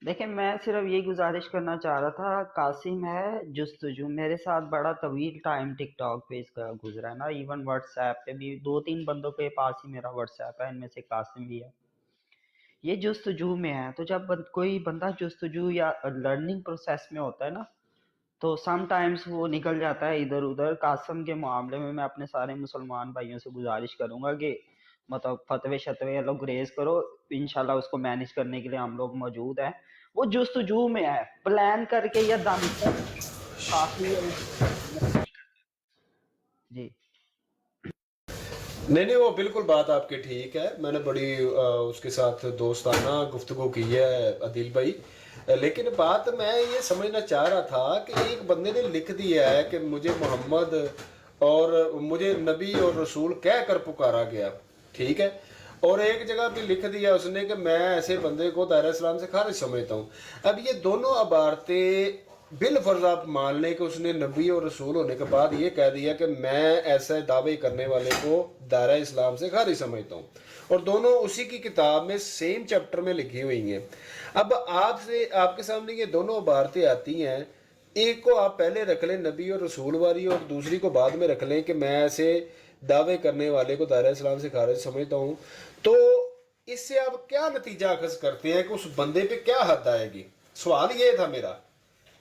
देखिए, मैं सिर्फ यही गुजारिश करना चाह रहा था, कासिम है जुस्तजू मेरे साथ बड़ा तवील टाइम टिकटॉक पे इसका गुजरा है ना, इवन व्हाट्सएप पे भी 2-3 बंदों के पास ही मेरा व्हाट्सएप है, इनमें से कासिम भी है। ये जुस्तजू में है, तो जब कोई बंदा जुस्तजू या लर्निंग प्रोसेस में होता है ना, तो समटाइम्स वो निकल जाता है इधर उधर। कासिम के मामले में मैं अपने सारे मुसलमान भाइयों से गुजारिश करूंगा कि मतलब फतवे शतवे लोग रेज करो, इंशाल्लाह उसको मैनेज करने के लिए हम लोग मौजूद हैं। वो जुस्तजू में है, प्लान करके या दम काफी जी। नहीं वो बिल्कुल बात आपकी ठीक है। मैंने बड़ी उसके साथ दोस्ताना गुफ्तगू की है अदील भाई, लेकिन बात मैं ये समझना चाह रहा था कि एक बंदे ने लिख दिया है कि मुझे मोहम्मद और मुझे नबी और रसूल कह कर पुकारा गया, ठीक है, और एक जगह भी लिख दिया उसने कि मैं ऐसे बंदे को दायरा इस्लाम से खारिज समझता हूँ। अब ये दोनों अबारतें बिल फर्ज आप मान लें कि उसने नबी और रसूल होने के बाद ये कह दिया कि मैं ऐसे दावे करने वाले को दायरा इस्लाम से खारिज समझता हूँ, और दोनों उसी की किताब में सेम चैप्टर में लिखी हुई हैं। अब आपसे आपके सामने ये दोनों अबारतें आती हैं, एक को आप पहले रख लें नबी और रसूल वाली, और दूसरी को बाद में रख लें कि मैं ऐसे दावे करने वाले को दायरा इस्लाम से खारिज समझता हूँ। तो इससे आप क्या नतीजा अखज़ करते हैं कि उस बंदे पे क्या हद आएगी? सवाल ये था मेरा।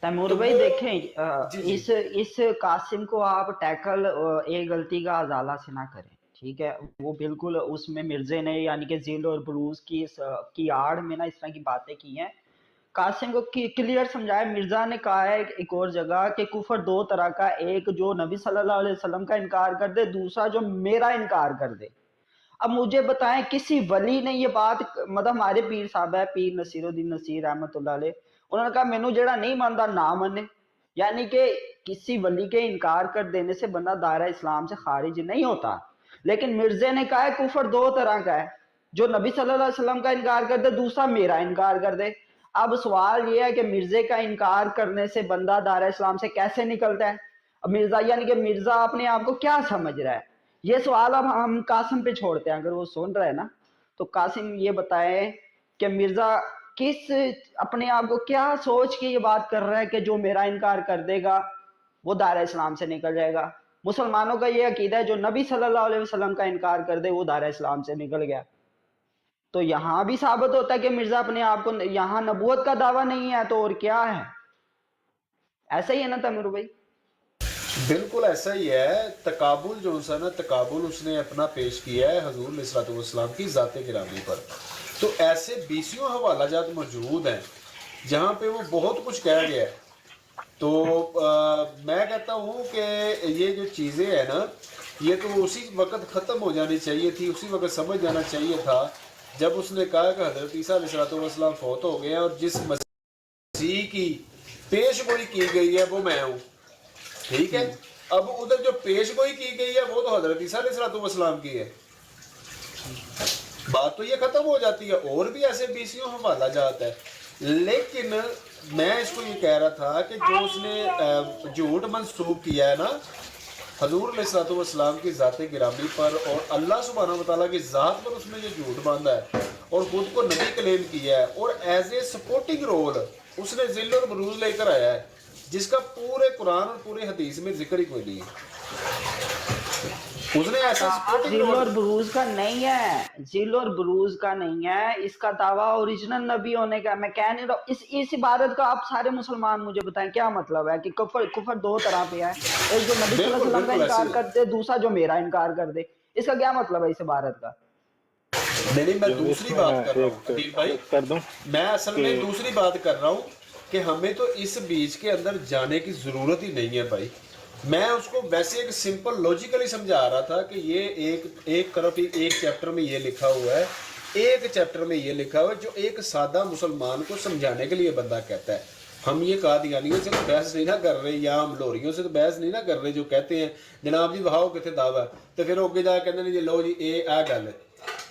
तैमूर भाई देखें, इस कासिम को आप टैकल एक गलती का अजाला से ना करें, ठीक है। वो बिल्कुल उसमें मिर्जे ने यानी कि जिल और ब्रूज की आड़ में ना इस तरह की बातें की हैं। कासिम को क्लियर समझाया, मिर्जा ने कहा है एक और जगह कि कुफर दो तरह का, एक जो नबी सल्लल्लाहु अलैहि वसल्लम का इनकार कर दे, दूसरा जो मेरा इनकार कर दे। अब मुझे बताएं किसी वली ने ये बात, मतलब हमारे पीर साहब है पीर नसीरुद्दीन नसीर रहमतुल्लाह अलैह, उन्होंने कहा मैनू जेड़ा नहीं मानता ना मने, यानी कि किसी वली के इनकार कर देने से बंदा दायरा इस्लाम से खारिज नहीं होता। लेकिन मिर्जे ने कहा है कुफर दो तरह का है, जो नबी सल्लल्लाहु अलैहि वसल्लम का इनकार कर दे, दूसरा मेरा इनकार कर दे। अब सवाल ये है कि मिर्जे का इनकार करने से बंदा दायरा इस्लाम से कैसे निकलता है? अब मिर्जा यानी कि मिर्जा अपने आप को क्या समझ रहा है? ये सवाल अब हम कासिम पे छोड़ते हैं, अगर वो सुन रहा है ना, तो कासिम ये बताए कि मिर्जा किस अपने आप को क्या सोच के ये बात कर रहा है कि जो मेरा इनकार कर देगा वो दायरा इस्लाम से निकल जाएगा। मुसलमानों का ये अकीदा है जो नबी सल्लल्लाहु अलैहि वसल्लम का इनकार कर दे वो दायरा इस्लाम से निकल गया। तो यहाँ भी साबित होता है कि मिर्जा अपने आप को, यहाँ नबूवत का दावा नहीं है तो और क्या है? ऐसा ही है ना तैमूर भाई? बिल्कुल ऐसा ही है। तकाबुल जो है ना, तकाबुल उसने अपना पेश किया है हजूर अलैहिस्सलाम की ज़ाते गिरामी पर। तो ऐसे बीसियों हवाला जात मौजूद हैं जहाँ पे वो बहुत कुछ कह गया है। तो मैं कहता हूँ कि ये जो चीज़ें हैं ना, ये तो उसी वक्त ख़त्म हो जानी चाहिए थी, उसी वक्त समझ जाना चाहिए था जब उसने कहा कि हज़रत ईसा अलैहिस्सलाम फौत हो गए और जिस मसीह की पेश गोई की गई है वो मैं हूँ, ठीक है। अब उधर जो पेश गोई की गई है वो तो हज़रत ईसा अलैहिस्सलाम की है। بات تو یہ ختم ہو جاتی ہے. اور بھی ایسے بیسیوں حوالہ جات ہے. لیکن میں اس کو یہ کہہ رہا تھا کہ جو اس نے جھوٹ منسوخ کیا ہے نا حضور علیہ الصلوۃ والسلام کی ذات گرامی پر اور اللہ سبحانہ وتعالیٰ کی ذات پر اس نے یہ جھوٹ باندھا ہے اور خود کو نبی کلیم کیا ہے اور ایز اے سپورٹنگ رول اس نے ذل اور بروز لے کر آیا ہے جس کا پورے قرآن اور پورے حدیث میں ذکر ہی کوئی نہیں ہے. اس نے ایسا سپورٹنگ ذل اور رول بروز کا نہیں ہے، ذل اور بروز کا نہیں ہے، اس کا دعویٰ اوریجنل نبی ہونے کا ہے. میں کہہ نہیں رہا اس عبارت کا آپ سارے مسلمان مجھے بتائیں کیا مطلب ہے کہ کفر دو طرح پہ ہے، ایک جو نبی صلی اللہ علیہ بالکل وسلم کا بالکل ایسے انکار کرتے، دوسرا جو میرا انکار کر دے. اس کا کیا مطلب ہے اس عبارت کا؟ نہیں میں جو اس دوسری میں بات کر رہا ہوں ایک عدیل بھائی، کر دوں میں اصل میں کہ دوسری بات کر رہا ہوں کہ ہمیں تو اس بیچ کے اندر جانے کی ضرورت ہی نہیں ہے بھائی. میں اس کو ویسے ایک سمپل لوجیکلی سمجھا رہا تھا کہ یہ ایک طرف ایک چیپٹر میں یہ لکھا ہوا ہے، ایک چیپٹر میں یہ لکھا ہوا ہے جو ایک سادہ مسلمان کو سمجھانے کے لیے بندہ کہتا ہے. ہم یہ قادیانیوں سے تو بحث نہیں نہ کر رہے یا ہم لوریوں سے تو بحث نہیں نہ کر رہے جو کہتے ہیں جناب جی وہاؤ کتنے دعویٰ تو پھر اوگے جا کے کہتے ہیں جی لو جی اے آ گل ہے.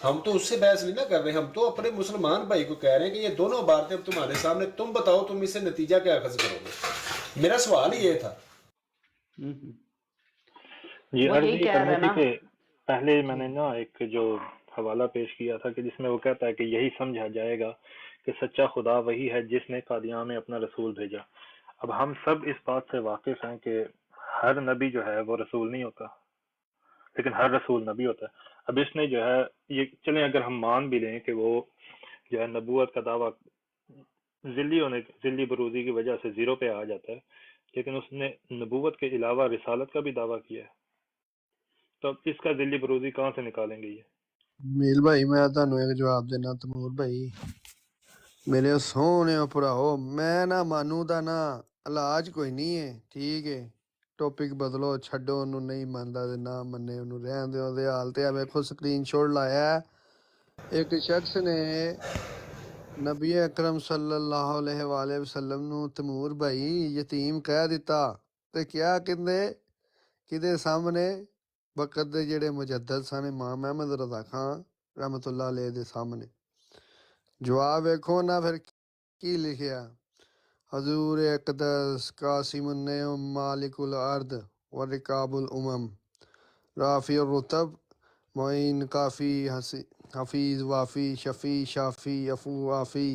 ہم تو اس سے بحث نہیں نہ کر رہے، ہم تو اپنے مسلمان بھائی کو کہہ رہے ہیں کہ یہ دونوں باتیں اب تمہارے سامنے، تم بتاؤ تم اس سے نتیجہ کیا اخذ کرو گے. میرا سوال ہی یہ تھا. یہ وہ عرض یہی یہ کہہ کرنی رہے تھی نا. کہ پہلے میں نے نا ایک جو حوالہ پیش کیا تھا کہ جس میں وہ کہتا ہے کہ یہی سمجھا جائے گا کہ سچا خدا وہی ہے جس نے قادیان میں اپنا رسول بھیجا. اب ہم سب اس بات سے واقف ہیں کہ ہر نبی جو ہے وہ رسول نہیں ہوتا، لیکن ہر رسول نبی ہوتا ہے. اب اس نے جو ہے یہ چلیں اگر ہم مان بھی لیں کہ وہ جو ہے نبوت کا دعویٰ ذلی بروزی کی وجہ سے زیرو پہ آ جاتا ہے، لیکن اس نے نبوت کے علاوہ رسالت کا بھی دعویٰ کیا ہے، تو اب اس کا ذلی بروزی کہاں سے نکالیں گے یہ؟ میل بھائی میں تمہیں ایک جواب دینا. تمور بھائی میرے سونے پڑھاؤ، میں نہ مانوں دا نا علاج کوئی نہیں ہے. ٹھیک ہے ٹاپک بدلو، چھڈو انہوں نہیں مانتا تے نہ منے انہوں رہن دیو. دے حال تے ویکھو سکرین شاٹ لایا ہے. ایک شخص نے نبی اکرم صلی اللہ علیہ وآلہ وسلم نو تمور بھائی یتیم کہہ دیتا تے کیا کدے سامنے وقت دے جڑے مجدد سن امام احمد رضا خان رحمت اللہ علیہ دے سامنے. جواب ویکھو نا پھر کی لکھیا. حضور اقدس قاسم النعم مالک الارض ورکاب الامم رافع الرتب معین کافی حفیظ وافی شفیع شافی عفو وافی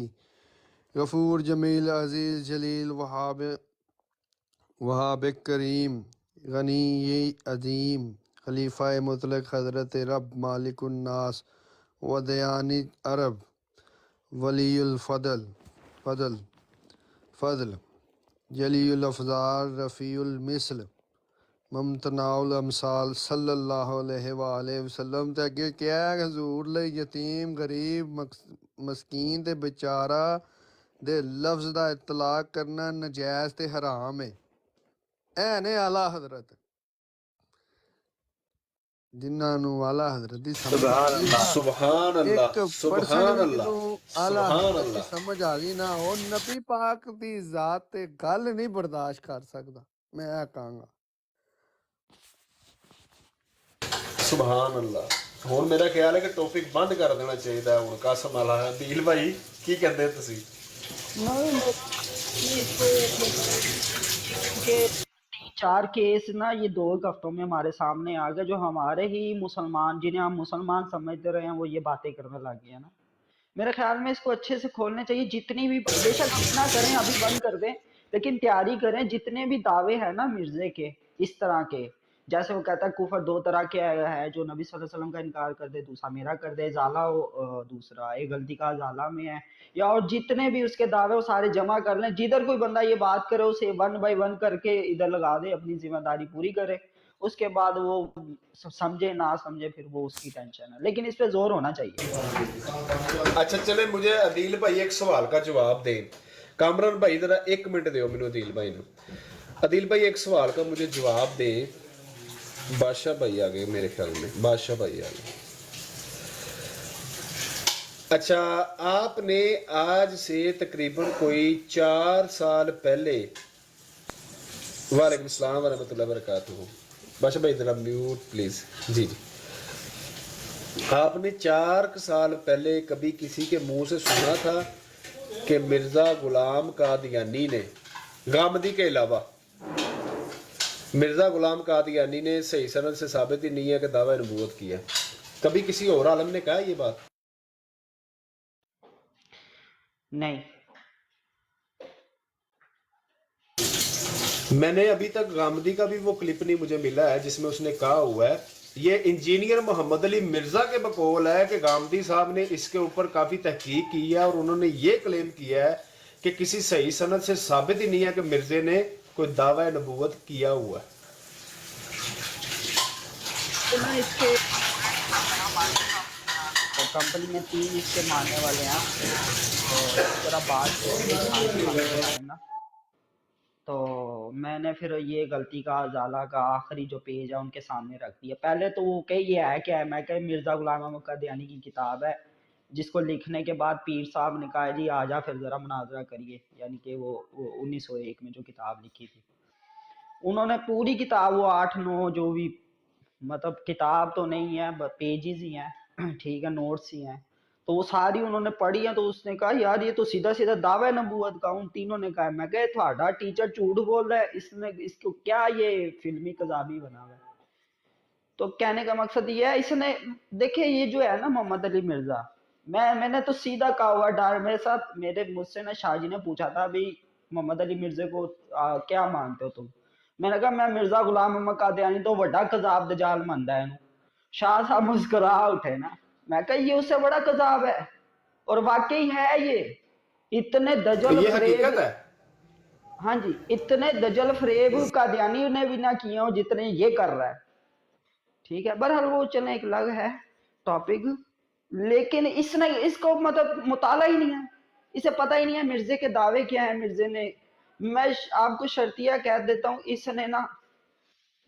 غفور جمیل عزیز جلیل وہاب کریم غنی عظیم خلیفہ مطلق حضرت رب مالک الناس ودیان عرب ولی فضل جلی الافضال رفیع المثل ممتناع الامثال صلی اللہ علیہ وآلہ وسلم. تے اگے کیا ہے کہ حضور لئی یتیم غریب مسکین تے بیچارہ دے لفظ دا اطلاق کرنا نجائز تے حرام ہے. اے نے اعلیٰ حضرت جنہاں نو اعلیٰ حضرت دی سمجھ آ سبحان گئی اللہ. نا، سبحان ایک اللہ پرسنٹ سبحان بھی اللہ جنوں اعلیٰ سبحان حضرت دی اللہ. سمجھ آ گئی نا، وہ نبی پاک دی ذات تے گل نہیں برداشت کر سکدا. میں اے کہاں گا سبحان اللہ. ہن میرا خیال ہے کہ ٹاپک بند کر دینا چاہیے ہن. قاسم والا عدیل بھائی کی کہندے تسی؟ نہیں کہ 4 کیس نا یہ 2 ہفتوں میں ہمارے سامنے آ گئے جو ہمارے ہی مسلمان جنہیں ہم مسلمان سمجھتے رہے ہیں وہ یہ باتیں کرنے لگ گئے ہیں نا. میرے خیال میں اس کو اچھے سے کھولنے چاہیے. جتنی بھی بے شک جتنا کریں ابھی بند کر دیں لیکن تیاری کریں. جتنے بھی دعوے ہیں نا مرزے کے اس طرح کے، جیسے وہ کہتا ہے کفر 2 طرح کے ہے، جو نبی صلی اللہ علیہ وسلم کا انکار کر دے دوسرا میرا کر دے، ازالہ دوسرا ایک غلطی کا ازالہ میں ہے، یا اور جتنے بھی اس کے دعوے وہ سارے جمع کر لیں. جدھر کوئی بندہ یہ بات کرے اسے 1 بائی 1 کر کے ادھر لگا دے، اپنی ذمہ داری پوری کرے. اس کے بعد وہ سمجھے نہ سمجھے پھر وہ اس کی ٹینشن ہے، لیکن اس پہ زور ہونا چاہیے. اچھا چلے مجھے عدیل بھائی ایک سوال کا جواب دیں. کامران بھائی ذرا 1 منٹ دیو مینوں عدیل بھائی نو. عدیل بھائی ایک سوال کا مجھے جواب دیں. بادشاہ بھائی آ گئے میرے خیال میں، بادشاہ بھائی آ گئے. اچھا آپ نے آج سے تقریباً کوئی 4 سال پہلے، وعلیکم السلام ورحمۃ اللہ وبرکاتہ. بادشاہ بھائی ذرا میوٹ پلیز. جی جی آپ نے 4 سال پہلے کبھی کسی کے منہ سے سنا تھا کہ مرزا غلام قادیانی نے، غامدی کے علاوہ، مرزا غلام قادیانی نے صحیح سند سے ثابت ہی نہیں ہے کہ دعویٰ نبوت کیا ہے؟ کبھی کسی اور عالم نے کہا یہ بات؟ نہیں. میں نے ابھی تک غامدی کا بھی وہ کلپ نہیں مجھے ملا ہے جس میں اس نے کہا ہوا ہے، یہ انجینئر محمد علی مرزا کے بقول ہے کہ غامدی صاحب نے اس کے اوپر کافی تحقیق کی ہے اور انہوں نے یہ کلیم کیا ہے کہ کسی صحیح سند سے ثابت ہی نہیں ہے کہ مرزے نے کوئی دعویٰ نبوت کیا ہوا ہے. تو میں اس کے کمپنی میں 3 اس کے ماننے والے ہیں، اور اس طرح بات نا، تو میں نے پھر یہ غلطی کا ازالہ کا آخری جو پیج ہے ان کے سامنے رکھ دیا. پہلے تو وہ کہ یہ ہے کیا ہے، میں کہ مرزا غلام احمد قادیانی کی کتاب ہے جس کو لکھنے کے بعد پیر صاحب نے کہا جی آ جا پھر ذرا مناظرہ کریے، یعنی کہ وہ 1901 میں جو کتاب لکھی تھی انہوں نے پوری کتاب، وہ 8-9 جو بھی، مطلب کتاب تو نہیں ہے پیجز ہی ہیں، ٹھیک ہے، نوٹس ہی ہیں، تو وہ ساری انہوں نے پڑھی ہیں. تو اس نے کہا یار یہ تو سیدھا سیدھا دعوی نبوت کا. ان تینوں نے کہا، میں کہ تھوڑا ٹیچر جھوٹ بول رہا ہے، اس کو کیا یہ فلمی کذابی بنا ہوا ہے. تو کہنے کا مقصد یہ ہے، اس نے دیکھیں یہ جو ہے نا محمد علی مرزا، میں نے تو سیدھا کہا ہوا ڈار میرے ساتھ، مجھ سے نا شاہ جی نے پوچھا تھا بھی محمد علی مرزا کو کیا مانتے ہو تم؟ میں نے کہا میں مرزا غلام محمد قادیانی تو بڑا قذاب دجال ماندا ہے. شاہ صاحب مسکرا اٹھے نا. میں کہا یہ اس سے بڑا قذاب ہے، اور واقعی ہے. یہ اتنے دجل یہ فریب، حقیقت ہے. ہاں جی، اتنے دجل فریب قادیانی نے بھی نہ کیے ہوں جتنے یہ کر رہا ہے. ٹھیک ہے، بہرحال وہ چلیں ایک الگ ہے ٹاپک، لیکن اس نے اس کو مطلب مطالعہ ہی نہیں ہے، اسے پتہ ہی نہیں ہے مرزے کے دعوے کیا ہیں. مرزے نے، میں آپ کو شرطیہ کہہ دیتا ہوں، اس نے نا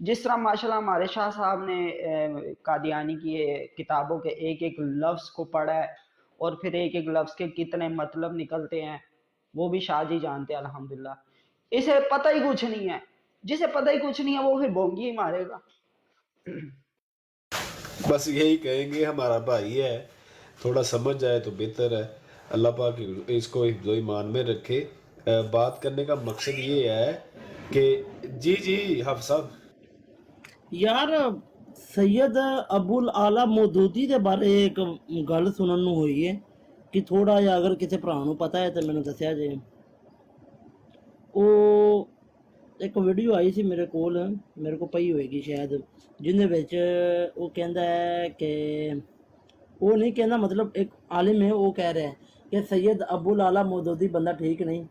جس طرح ماشاءاللہ ہمارے شاہ صاحب نے قادیانی کی کتابوں کے ایک ایک لفظ کو پڑھا ہے، اور پھر ایک ایک لفظ کے کتنے مطلب نکلتے ہیں وہ بھی شاہ جی جانتے ہیں الحمدللہ. اسے پتہ ہی کچھ نہیں ہے. جسے پتہ ہی کچھ نہیں ہے وہ پھر بونگی ہی مارے گا. بس یہی کہیں گے، ہمارا بھائی ہے، تھوڑا سمجھ جائے تو بہتر ہے. اللہ پاک اس کو حفظ و ایمان میں رکھے. بات کرنے کا مقصد یہ ہے کہ جی حافظ صاحب، یار سید ابو الاعلی مودودی دے بارے ایک گل سنن نو ہوئی ہے کہ تھوڑا جا اگر کسی بھرا نو پتا ہے تو مینوں دسیا جے. او ایک ویڈیو آئی سی میرے کو پئی ہوئے گی شاید، جن دے وچ او کہندا ہے کہ وہ نہیں کہنا، مطلب ایک عالم ہے وہ کہہ رہا ہے کہ سید ابو الاعلی مودودی بندہ ٹھیک نہیں.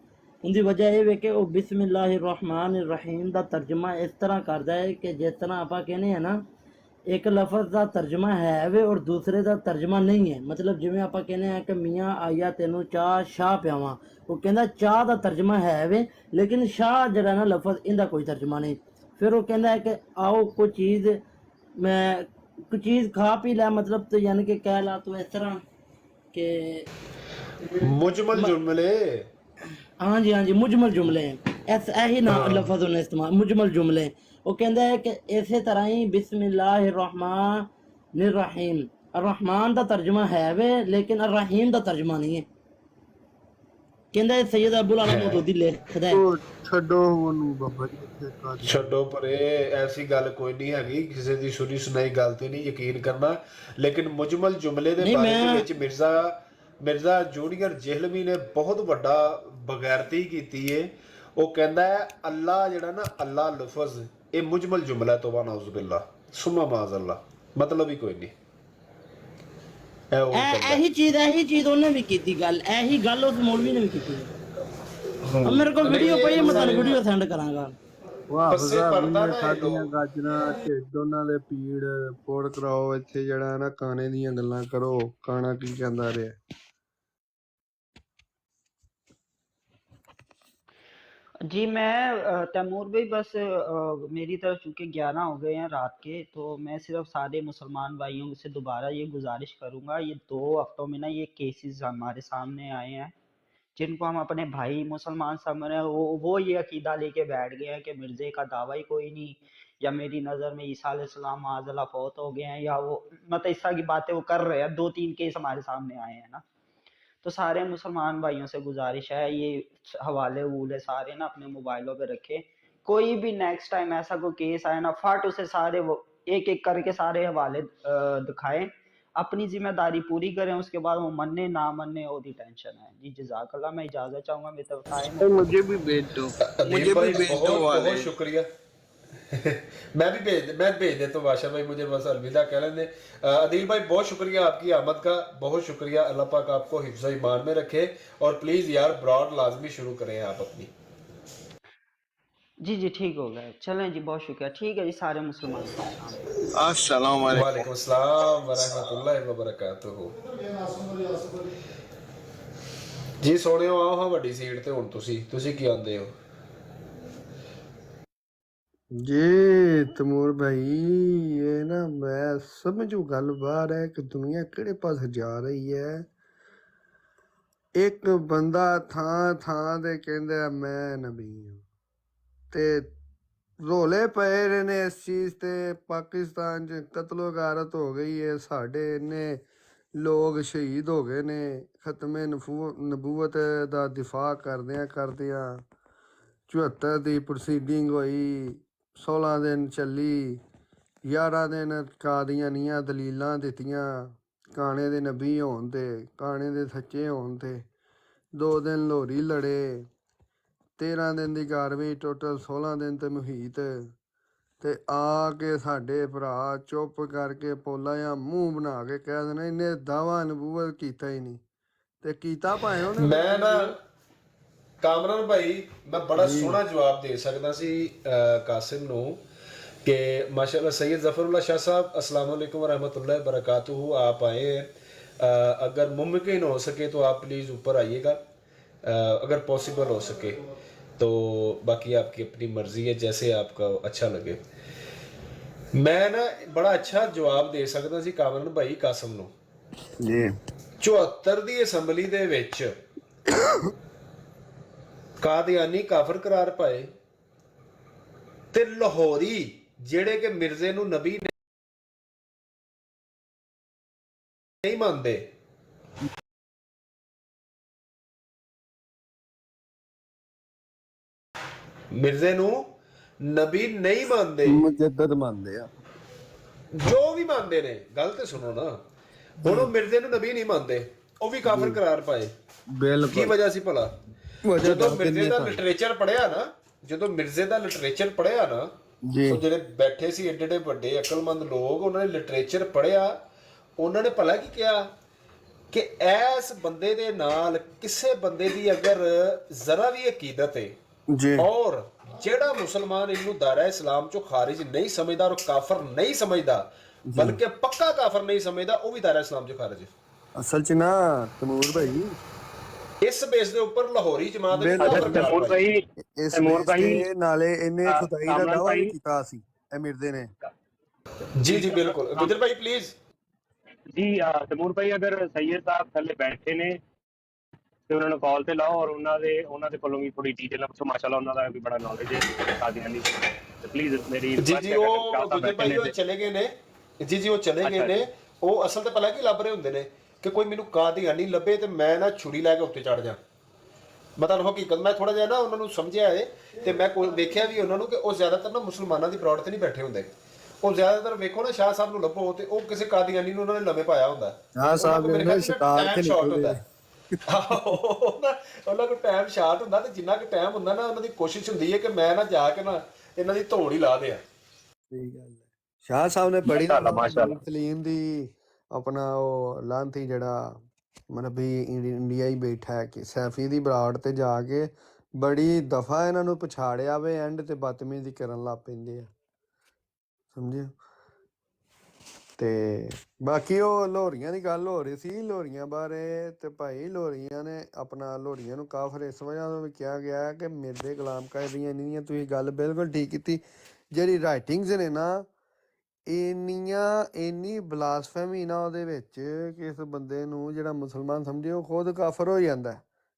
ان دی وجہ یہ ہے کہ وہ بسم اللہ الرحمن الرحیم دا ترجمہ اس طرح کردا ہے کہ جس طرح آپا کہنے ہیں نا ایک لفظ دا ترجمہ ہے وے اور دوسرے دا ترجمہ نہیں ہے. مطلب جویں آپا کہنے ہیں کہ میاں آیا تینوں چاہ شاہ پیاواں، وہ کہندا چاہ دا ترجمہ ہے وے لیکن شاہ جڑا نا لفظ اندا کوئی ترجمہ نہیں. پھر وہ کہندا ہے کہ آؤ کوئی چیز کھا پی لے، مطلب تو یعنی کہ کہہ لا تو اس طرح کہ مجمل جملے. ہاں جی مجمل جملے ہیں، ایہی نا لفظ انہیں استعمال، مجمل جملے. وہ کہندا ہے کہ اسی طرح ہی بسم اللہ الرحمن الرحیم، الرحمن دا ترجمہ ہے وے لیکن الرحیم دا ترجمہ نہیں ہے. کہندا ہے سید ابو الاعلی مودودی لکھدا ہے. ਉਹ ਛੱਡੋ ਉਹਨੂੰ ਬਾਬਾ ਜੀ ਇੱਥੇ ਕਾਦੀ چھڈو پرے، ایسی گل کوئی نہیں ہے، کسی دی سنی سنائی گل تے نہیں یقین کرنا. لیکن مجمل جملے دے نہیں بارے میں دے وچ مرزا جونیئر جہلوی نے بہت بڑا بغیرتی کیتی ہے. وہ کہندا ہے اللہ جڑا نا، اللہ لفظ اے مجمل جملہ ہے، توبہ نعوذ باللہ ثم معاذ اللہ، مطلب ہی کوئی نہیں. اے وہ کہندا ہے. ایہی چیز انہیں بھی کیتی گل، ایہی گل اس مولوی نے بھی کیتی. اب میرے کو ویڈیو پئی ہے، میں تانوں ویڈیو سینڈ کراں گا. ਉਹ ਹਾਫਿਜ਼ پسے ਸਾਹਿਬ پڑھتا ਨੇ نا یہ ਖਾਧੀਆਂ لوگ. ਗਾਜਰਾਂ, ਢਿੱਡ ਉਹਨਾਂ ਦੇ ਪੀੜ, ਪੁੜ ਕਰਾਓ ਇੱਥੇ ਜਿਹੜਾ ਨਾ ਕਾਣੇ ਦੀਆਂ ਗੱਲਾਂ ਕਰੋ. ਕਾਣਾ ਕੀ ਕਹਿੰਦਾ ਰਿਹਾ? جی میں تیمور بھائی بس میری طرف چونکہ 11 ہو گئے ہیں رات کے، تو میں صرف سارے مسلمان بھائیوں سے دوبارہ یہ گزارش کروں گا، یہ 2 ہفتوں میں نا یہ کیسز ہمارے سامنے آئے ہیں जिनको हम अपने भाई मुसलमान समझ रहे हैं, वो ये अकीदा लेके बैठ गए हैं कि मिर्जे का दावा ही कोई नहीं, या मेरी नज़र में ईसा अलैहिस्सलाम माज़अल्लाह फौत हो गए हैं, या वो मतलब इस तरह की बातें वो कर रहे हैं। 2-3 केस हमारे सामने आए हैं ना। तो सारे मुसलमान भाइयों से गुजारिश है, ये हवाले वूले सारे ना अपने मोबाइलों पे रखे। कोई भी नेक्स्ट टाइम ऐसा कोई केस आए ना, फट उसे सारे वो एक एक करके सारे हवाले दिखाएं, अपनी जिम्मेदारी पूरी करें, उसके बाद वो मनने ना मनने और टेंशन है। जी जज़ाकल्लाह, मैं इजाज़त चाहूँगा, मेरी तरफ टाइम भाई मुझे भी भेज दो, अदील मुझे भी भाई भेज दो बहुत वाले। बहुत शुक्रिया। मैं भेज देता हूँ बादशाह भाई, मुझे बस अलविदा कह लेने। अदील भाई बहुत शुक्रिया आपकी आमद का, बहुत शुक्रिया। अल्लाह पाक आपको हिफ्ज़ ईमान में रखे, और प्लीज यार ब्रॉड लाजमी शुरू करें आप अपनी। जी ठीक हो गया, चलें जी, बहुत शुक्रिया। ठीक है जी, सारे मुसलमानों को सलाम। अस्सलाम वालेकुम। वालेकुम अस्सलाम व रहमतुल्लाहि व बरकातुहू। ਜੀ ਸੋਹਣਿਓ, ਆਓ ਹਾਂ ਵੱਡੀ ਸੀਟ ਤੇ ਹੁਣ ਤੁਸੀਂ ਕੀ ਆਂਦੇ ਹੋ? ਜੀ ਤਮੂਰ ਭਾਈ, ਇਹ ਨਾ ਮੈਂ ਸਮਝੂ ਗੱਲ ਬਾਹਰ ਹੈ ਕਿ ਦੁਨੀਆ ਕਿਹੜੇ ਪਾਸੇ ਜਾ ਰਹੀ ਹੈ। ਇੱਕ ਬੰਦਾ ਥਾਂ ਥਾਂ ਤੇ ਕਹਿੰਦਾ ਮੈਂ ਨਬੀ ਹਾਂ, ਤੇ ਰੋਲੇ ਪਏ ਰਹੇ ਨੇ ਇਸ ਚੀਜ਼ ਤੇ। ਪਾਕਿਸਤਾਨ 'ਚ ਕਤਲੋ ਗਾਰਤ ਹੋ ਗਈ ਹੈ, ਸਾਡੇ ਇੰਨੇ ਲੋਕ ਸ਼ਹੀਦ ਹੋ ਗਏ ਨੇ ਖਤਮੇ ਨਬੂਵਤ ਦਾ ਦਿਫਾ ਕਰਦਿਆਂ 74 ਦੀ ਪ੍ਰੋਸੀਡਿੰਗ ਹੋਈ, 16 ਦਿਨ ਚੱਲੀ, 11 ਦਿਨ ਕਾਦੀਆਨੀਆਂ ਦਲੀਲਾਂ ਦਿੱਤੀਆਂ ਕਾਣੇ ਦੇ ਨਬੀ ਹੋਣ 'ਤੇ, ਕਾਣੇ ਦੇ ਸੱਚੇ ਹੋਣ 'ਤੇ। 2 ਦਿਨ ਲੋਹਰੀ ਲੜੇ, 13 ਦਿਨ ਦੀ ਕਾਰਵਾਈ, ਟੋਟਲ 16 ਦਿਨ ਤੇ ਮੁਹੀਤ। ਤੇ ਆ ਕੇ ਸਾਡੇ ਭਰਾ ਚੁੱਪ ਕਰਕੇ ਪੋਲਾ ਜਾਂ ਮੂੰਹ ਬਣਾ ਕੇ ਕਹਿ ਦੇਣਾ ਇਹਨੇ ਦਾਵਾ ਨਬੂਵਤ ਕੀਤਾ ਹੀ ਨਹੀਂ, ਤੇ ਕੀਤਾ ਭਾਵੇਂ ਉਹਨੇ। ਮੈਂ ਨਾ ਕਾਮਰਾਨ ਭਾਈ, ਮੈਂ ਬੜਾ ਸੋਹਣਾ ਜਵਾਬ ਦੇ ਸਕਦਾ ਸੀ ਕਾਸਿਮ ਨੂੰ कि माशाल्लाह सैयद ज़फ़रुल्लाह शाह साहब, अस्सलाम वालेकुम व रहमतुल्लाहि व बरकातुहू, आप आए हैं। अगर मुमकिन हो सके तो आप प्लीज़ ऊपर आइएगा, अगर पॉसिबल हो सके तो। बाकी आपकी अपनी मर्ज़ी है, जैसे आपका अच्छा लगे। मैं ना बड़ा अच्छा जवाब दे सकदा सी कामरान भाई कासिम ਨੂੰ ਜੀ। 74 ਦੀ ਅਸੈਂਬਲੀ ਦੇ ਵਿੱਚ ਕਾਦੀਆਨੀ ਕਾਫਰ ਕਰਾਰ ਪਾਏ, ਤੇ ਲਾਹੌਰੀ ਜਿਹੜੇ ਕਿ ਮਿਰਜ਼ੇ ਨੂੰ ਨਬੀ ਨਹੀਂ ਮੰਨਦੇ, ਮਿਰਜ਼ੇ ਨੂੰ ਨਬੀ ਨਹੀਂ ਮੰਨਦੇ, ਮੁਜੱਦਦ ਮੰਨਦੇ ਆ, ਜੋ ਵੀ ਮੰਨਦੇ ਨੇ। ਗੱਲ ਤੇ ਸੁਣੋ ਨਾ, ਹੁਣ ਉਹ ਮਿਰਜ਼ੇ ਨੂੰ ਨਬੀ ਨਹੀਂ ਮੰਨਦੇ, ਉਹ ਵੀ ਕਾਫਰ ਕਰਾਰ ਪਾਏ। ਕੀ ਵਜ੍ਹਾ ਸੀ ਭਲਾ? ਜਦੋਂ ਮਿਰਜ਼ੇ ਦਾ ਲਿਟਰੇਚਰ ਪੜਿਆ ਨਾ, ਜਦੋਂ ਮਿਰਜ਼ੇ ਦਾ ਲਿਟਰੇਚਰ ਪੜਿਆ ਨਾ, ਸੋ ਜਿਹੜੇ ਬੈਠੇ ਸੀ ਏਡੇ ਏਡੇ ਵੱਡੇ ਅਕਲਮੰਦ ਲੋਕ, ਉਹਨਾਂ ਨੇ ਲਿਟਰੇਚਰ ਪੜਿਆ, ਉਹਨਾਂ ਨੇ ਭਲਾ ਕੀ ਕਿਹਾ ਕਿ ਇਸ ਬੰਦੇ ਦੇ ਨਾਲ ਕਿਸੇ ਬੰਦੇ ਦੀ ਅਗਰ ਜ਼ਰਾ ਵੀ ਅਕੀਦਤ ਹੈ, ਔਰ ਜਿਹੜਾ ਮੁਸਲਮਾਨ ਇਹਨੂੰ ਦਾਇਰਾ ਇਸਲਾਮ ਚੋਂ ਖਾਰਿਜ ਨਹੀਂ ਸਮਝਦਾ ਔਰ ਕਾਫਰ ਨਹੀਂ ਸਮਝਦਾ, ਬਲਕਿ ਪੱਕਾ ਕਾਫਰ ਨਹੀਂ ਸਮਝਦਾ, ਉਹ ਵੀ ਦਾਇਰਾ ਇਸਲਾਮ ਚੋਂ ਖਾਰਿਜ ਹੈ। ਅਸਲ 'ਚ ਨਾ ਤਮੂਰ ਭਾਈ, ਇਸ ਬੇਸ ਦੇ ਉੱਪਰ ਲਾਹੌਰੀ ਜਮਾਤ ਤੈਮੂਰ ਭਾਈ ਨਾਲੇ ਇਹਨੇ ਖੁਦਾਈ ਦਾ ਦਾਵਾ ਵੀ ਕੀਤਾ ਸੀ ਇਹ ਮਿਰਜ਼ੇ ਨੇ। ਜੀ ਜੀ ਬਿਲਕੁਲ। ਗੁਜਰ ਭਾਈ ਪਲੀਜ਼। ਜੀ ਤੈਮੂਰ ਭਾਈ, ਅਗਰ ਸੈਯਦ ਸਾਹਿਬ ਥੱਲੇ ਬੈਠੇ ਨੇ ਤੇ ਉਹਨਾਂ ਨੂੰ ਕਾਲ ਤੇ ਲਾਓ, ਔਰ ਉਹਨਾਂ ਦੇ ਕੋਲੋਂ ਵੀ ਥੋੜੀ ਡੀਟੇਲ ਨਾਲ ਪੁੱਛੋ। ਮਾਸ਼ਾਅੱਲਾ ਉਹਨਾਂ ਦਾ ਵੀ ਬੜਾ ਨੌਲੇਜ ਹੈ ਕਾਦੀਆਨੀ ਤੇ ਪਲੀਜ਼ ਮੇਰੀ ਜੀ ਉਹ ਗੁਜਰ ਭਾਈ ਉਹ ਚਲੇ ਗਏ ਨੇ। ਜੀ ਉਹ ਚਲੇ ਗਏ ਨੇ। ਉਹ ਅਸਲ ਤੇ ਪਹਿਲਾਂ ਕੀ ਲੱਭ ਰਹੇ ਹੁੰਦੇ ਨੇ ਕਿ ਕੋਈ ਮੈਨੂੰ ਕਾਦੀਆਨੀ ਲੱਭੇ ਤੇ ਮੈਂ ਨਾ ਛੁਰੀ ਲੈ ਕੇ ਉੱਤੇ ਚੜ ਜਾ। ਮੈਂ ਤੁਹਾਨੂੰ ਹਕੀਕਤ, ਮੈਂ ਥੋੜਾ ਜਿਹਾ ਨਾ ਉਹਨਾਂ ਨੂੰ ਸਮਝਿਆ ਹੈ, ਤੇ ਮੈਂ ਵੇਖਿਆ ਵੀ ਉਹਨਾਂ ਨੂੰ ਕਿ ਉਹ ਜ਼ਿਆਦਾਤਰ ਨਾ ਮੁਸਲਮਾਨਾਂ ਦੀ ਬਰੌੜ ਤੇ ਨਹੀਂ ਬੈਠੇ ਹੁੰਦੇ। ਉਹ ਜ਼ਿਆਦਾਤਰ ਵੇਖੋ ਨਾ, ਸ਼ਾਹ ਸਾਹਿਬ ਨੂੰ ਲੱਭੋ ਤੇ ਉਹ ਕਿਸੇ ਕਾਦੀਆਨੀ ਨੂੰ ਉਹਨਾਂ ਨੇ ਲੰਮੇ ਪਾਇਆ ਹੁੰਦਾ। ਸ਼ਾਹ ਸਾਹਿਬ ਨੇ ਸ਼ਿਕਾਰ ਤੇ ਨਿਕਲਦੇ ਉਹਨਾਂ ਕੋਲ ਟਾਈਮ ਸ਼ਾਰਟ ਹੁੰਦਾ, ਤੇ ਜਿੰਨਾ ਕੁ ਟਾਈਮ ਹੁੰਦਾ ਨਾ, ਉਹਨਾਂ ਦੀ ਕੋਸ਼ਿਸ਼ ਹੁੰਦੀ ਹੈ ਕਿ ਮੈਂ ਨਾ ਜਾ ਕੇ ਨਾ ਇਹਨਾਂ ਦੀ ਧੌੜ ਹੀ ਲਾ ਦਿਆਂ। ਸਹੀ ਗੱਲ ਹੈ। ਸ਼ਾਹ ਸਾਹਿਬ ਨੇ ਬੜੀ ਸਲੀਮ ਦੀ ਆਪਣਾ ਉਹ ਲਾਂਤੀ ਜਿਹੜਾ ਮਤਲਬ ਵੀ ਇੰਡੀਆ ਹੀ ਬੈਠਾ ਹੈ ਕਿ ਸੈਫੀ ਦੀ ਬਰਾੜ ਤੇ ਜਾ ਕੇ ਬੜੀ ਦਫਾ ਇਹਨਾਂ ਨੂੰ ਪਛਾੜਿਆ ਵੇ, ਐਂਡ ਤੇ ਬਦਤਮੀਜ਼ੀ ਕਰਨ ਲੱਗ ਪੈਂਦੇ ਆ, ਸਮਝਿਓ। ਤੇ ਬਾਕੀ ਉਹ ਲੋਹਰੀਆਂ ਦੀ ਗੱਲ ਹੋ ਰਹੀ ਸੀ, ਲੋਹਰੀਆਂ ਬਾਰੇ, ਤੇ ਭਾਈ ਲੋਹਰੀਆਂ ਨੇ ਆਪਣਾ ਲੋਹਰੀਆਂ ਨੂੰ ਕਾਫਰ ਇਸ ਵਜ੍ਹਾ ਤੋਂ ਵੀ ਕਿਹਾ ਗਿਆ ਕਿ ਮਿਰਜ਼ੇ ਗੁਲਾਮ ਕਾਦੀਆਂ ਨਹੀਂ। ਤੁਸੀਂ ਗੱਲ ਬਿਲਕੁਲ ਠੀਕ ਕੀਤੀ। ਜਿਹੜੀ ਰਾਈਟਿੰਗਸ ਨੇ ਨਾ, ਇੰਨੀ ਬਲਾਸਫੈਮੀ ਨਾ ਉਹਦੇ ਵਿੱਚ ਕਿ ਇਸ ਬੰਦੇ ਨੂੰ ਜਿਹੜਾ ਮੁਸਲਮਾਨ ਸਮਝੇ ਉਹ ਖੁਦ ਕਾਫਰ ਹੋ ਜਾਂਦਾ।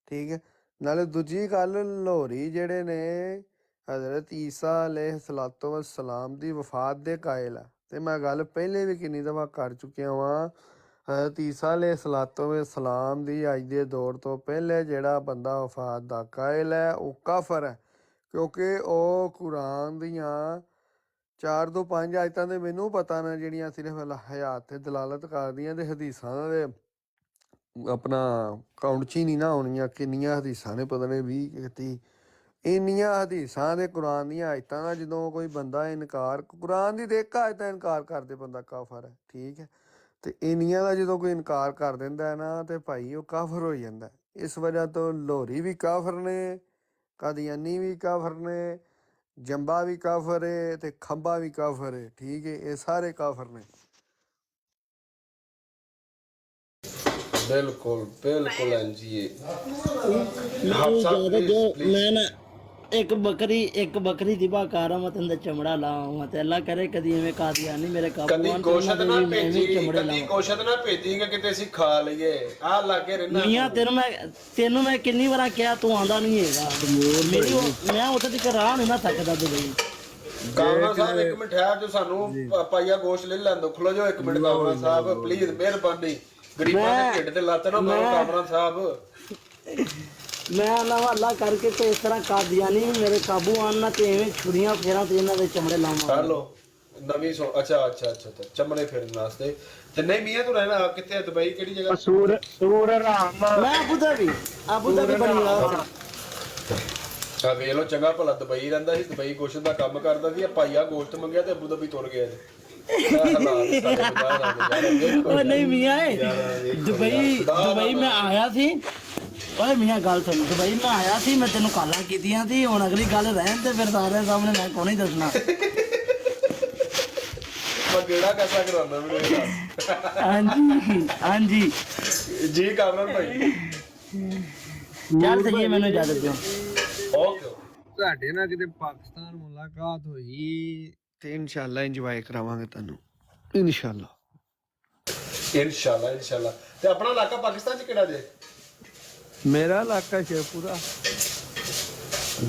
ਠੀਕ ਹੈ। ਨਾਲੇ ਦੂਜੀ ਗੱਲ, ਲਾਹੌਰੀ ਜਿਹੜੇ ਨੇ ਹਜ਼ਰਤ ਈਸਾ ਅਲੈਹਿਸਸਲਾਤੁ ਵਸਲਾਮ ਦੀ ਵਫਾਤ ਦੇ ਕਾਇਲ ਆ। ਤੇ ਮੈਂ ਗੱਲ ਪਹਿਲੇ ਵੀ ਕਿੰਨੀ ਦਫਾ ਕਰ ਚੁੱਕਿਆ ਵਾਂ, ਹਜ਼ਰਤ ਈਸਾ ਅਲੈਹਿਸਸਲਾਤੁ ਵਸਲਾਮ ਦੀ ਅੱਜ ਦੇ ਦੌਰ ਤੋਂ ਪਹਿਲੇ ਜਿਹੜਾ ਬੰਦਾ ਵਫਾਤ ਦਾ ਕਾਇਲ ਹੈ ਉਹ ਕਾਫਰ ਹੈ, ਕਿਉਂਕਿ ਉਹ ਕੁਰਾਨ ਦੀਆਂ 4 ਤੋਂ 5 ਆਇਤਾਂ ਦੇ ਮੈਨੂੰ ਪਤਾ ਨੇ ਜਿਹੜੀਆਂ ਸਿਰਫ ਹਯਾਤ ਤੇ ਦਲਾਲਤ ਕਰਦੀਆਂ, ਤੇ ਹਦੀਸਾਂ ਦੇ ਆਪਣਾ ਕਾਊਂਟ 'ਚ ਹੀ ਨਹੀਂ ਨਾ ਆਉਣੀਆਂ। ਕਿੰਨੀਆਂ ਹਦੀਸਾਂ ਨੇ, ਪਤਾ ਨਹੀਂ 20 31 ਇੰਨੀਆਂ ਹਦੀਸਾਂ ਦੇ ਕੁਰਾਨ ਦੀਆਂ ਆਇਤਾਂ ਦਾ ਜਦੋਂ ਕੋਈ ਬੰਦਾ ਇਨਕਾਰ, ਕੁਰਾਨ ਦੀ ਤੇ ਇੱਕ ਆਇਤ ਦਾ ਇਨਕਾਰ ਕਰਦੇ ਬੰਦਾ ਕਾਫਰ ਹੈ, ਠੀਕ ਹੈ। ਤੇ ਇੰਨੀਆਂ ਦਾ ਜਦੋਂ ਕੋਈ ਇਨਕਾਰ ਕਰ ਦਿੰਦਾ ਹੈ ਨਾ, ਤੇ ਭਾਈ ਉਹ ਕਾਫਰ ਹੋ ਜਾਂਦਾ। ਇਸ ਵਜ੍ਹਾ ਤੋਂ ਲਾਹੌਰੀ ਵੀ ਕਾਫਰ ਨੇ, ਕਾਦੀਆਨੀ ਵੀ ਕਾਫਰ ਨੇ, ਜੰਬਾ ਵੀ ਕਾਫਰ ਹੈ, ਤੇ ਖੰਬਾ ਵੀ ਕਾਫਰ ਹੈ, ਠੀਕ ਹੈ। ਇਹ ਸਾਰੇ ਕਾਫਰ ਨੇ। ਬਿਲਕੁਲ ਬਿਲकुल ਜੀ। मैं ना एक बकरी दिबा कारा मत अंदर चमड़ा लाऊं मत अल्लाह करे कदी एवें कादियानी मेरे काबू ਕਦੀ ਗੋਸ਼ਤ ਨਾ ਭੇਜੀ, ਕਦੀ ਗੋਸ਼ਤ ਨਾ ਭੇਜੀ ਕਿ ਕਿਤੇ ਅਸੀਂ ਖਾ ਲਈਏ। ਆ ਲਾਗੇ ਰਹਿਣਾ ਮੀਆਂ ਤੈਨੂੰ ਮੈਂ ਕਿੰਨੀ ਵਾਰ ਕਿਹਾ ਤੂੰ ਆਂਦਾ ਨਹੀਂ ਹੈਗਾ। ਮੈਂ ਉੱਥੇ ਤੱਕ ਰਾਹ ਨਹੀਂ ਨਾ ਸਕਦਾ ਦੁਬਈ। ਕਾਮਰਾ ਸਾਹਿਬ ਇੱਕ ਮਿੰਟ ਠਹਿਰ ਜੋ, ਸਾਨੂੰ ਪਾਈਆ ਗੋਸ਼ਤ ਲੈ ਲੈਂਦੋ। ਖਲੋ ਜਾਓ ਇੱਕ ਮਿੰਟ ਕਾਮਰਾ ਸਾਹਿਬ ਪਲੀਜ਼, ਮਿਹਰਬਾਨੀ। ਗਰੀਬਾਂ ਦੇ ਢਿੱਡ ਤੇ ਲੱਤ ਨਾ ਮਾਰੋ ਕਾਮਰਾ ਸਾਹਿਬ। ਮੈਂ ਅੱਲਾ ਕਰਕੇ ਤੇ ਇਸ ਤਰ੍ਹਾਂ ਕਾਦੀਆਨੀ ਮੇਰੇ ਕਾਬੂ ਆਉਣਾ ਤੇ ਐਵੇਂ ਛੁਰੀਆਂ ਫੇਰਾਂ ਤੇ ਇਹਨਾਂ ਦੇ ਚਮੜੇ ਲਾਵਾਂ। ਹੈਲੋ ਨਵੀਂ ਸੋ ਅੱਛਾ ਚਮੜੇ ਫੇਰਨ ਵਾਸਤੇ। ਤੇ ਨਹੀਂ ਮੀਆਂ ਤੂੰ ਰਹਿਣਾ ਕਿੱਥੇ? ਦੁਬਈ ਕਿਹੜੀ ਜਗ੍ਹਾ? ਸੂਰ ਰਾਮ ਮੈਂ ਅਬੂ ਧਾਬੀ ਬਣੀ ਆ। ਆ ਵੇਖ ਲੋ, ਚੰਗਾ ਭਲਾ ਦੁਬਈ ਰਹਿੰਦਾ ਸੀ, ਦੁਬਈ ਗੋਸ਼ਤ ਦਾ ਕੰਮ ਕਰਦਾ ਸੀ। ਪਾਈਆ ਗੋਸ਼ਤ ਮੰਗਿਆ ਤੇ ਅਬੂ ਧਾਬੀ ਤੁਰ ਗਿਆ। ਉਹ ਨਹੀਂ ਮੀਆਂ ਦੁਬਈ ਮੈਂ ਆਇਆ ਸੀ। ਓਏ ਮੀਆਂ ਗੱਲ ਸੁਣ, ਦੁਬਈ ਮੈਂ ਆਇਆ ਸੀ, ਮੈਂ ਤੈਨੂੰ ਕਾਲਾਂ ਕੀਤੀਆਂ ਸੀ। ਹੁਣ ਅਗਲੀ ਗੱਲ ਰਹਿਣ ਤੇ ਫਿਰ ਸਾਰਿਆਂ ਸਾਹਮਣੇ ਮੈਂ ਕੌਣ ਹੀ ਦੱਸਣਾ। ਕਿਹੜਾ ਕੈਸਾ ਕਰਾਉਂਦਾ ਹਾਂਜੀ ਹਾਂਜੀ ਜੀ ਕਾਮਰਾਨ ਭਾਈ। ਚੱਲ ਸਹੀ, ਮੈਨੂੰ ਇਜਾਜ਼ਤ ਦਿਓ। ਓਕੇ। ਤੁਹਾਡੇ ਨਾਲ ਕਿਤੇ ਪਾਕਿਸਤਾਨ ਮੁਲਾਕਾਤ ਹੋਈ ਤੇ ਇਨਸ਼ਾਅੱਲਾ ਇੰਜੋਏ ਕਰਾਵਾਂਗੇ ਤੁਹਾਨੂੰ, ਇਨਸ਼ਾਅੱਲਾ। ਤੇ ਆਪਣਾ ਇਲਾਕਾ ਪਾਕਿਸਤਾਨ ਚ ਕਿਹੜਾ ਜੇ? ਮੇਰਾ ਇਲਾਕਾ ਸ਼ੇਖਪੁਰਾ।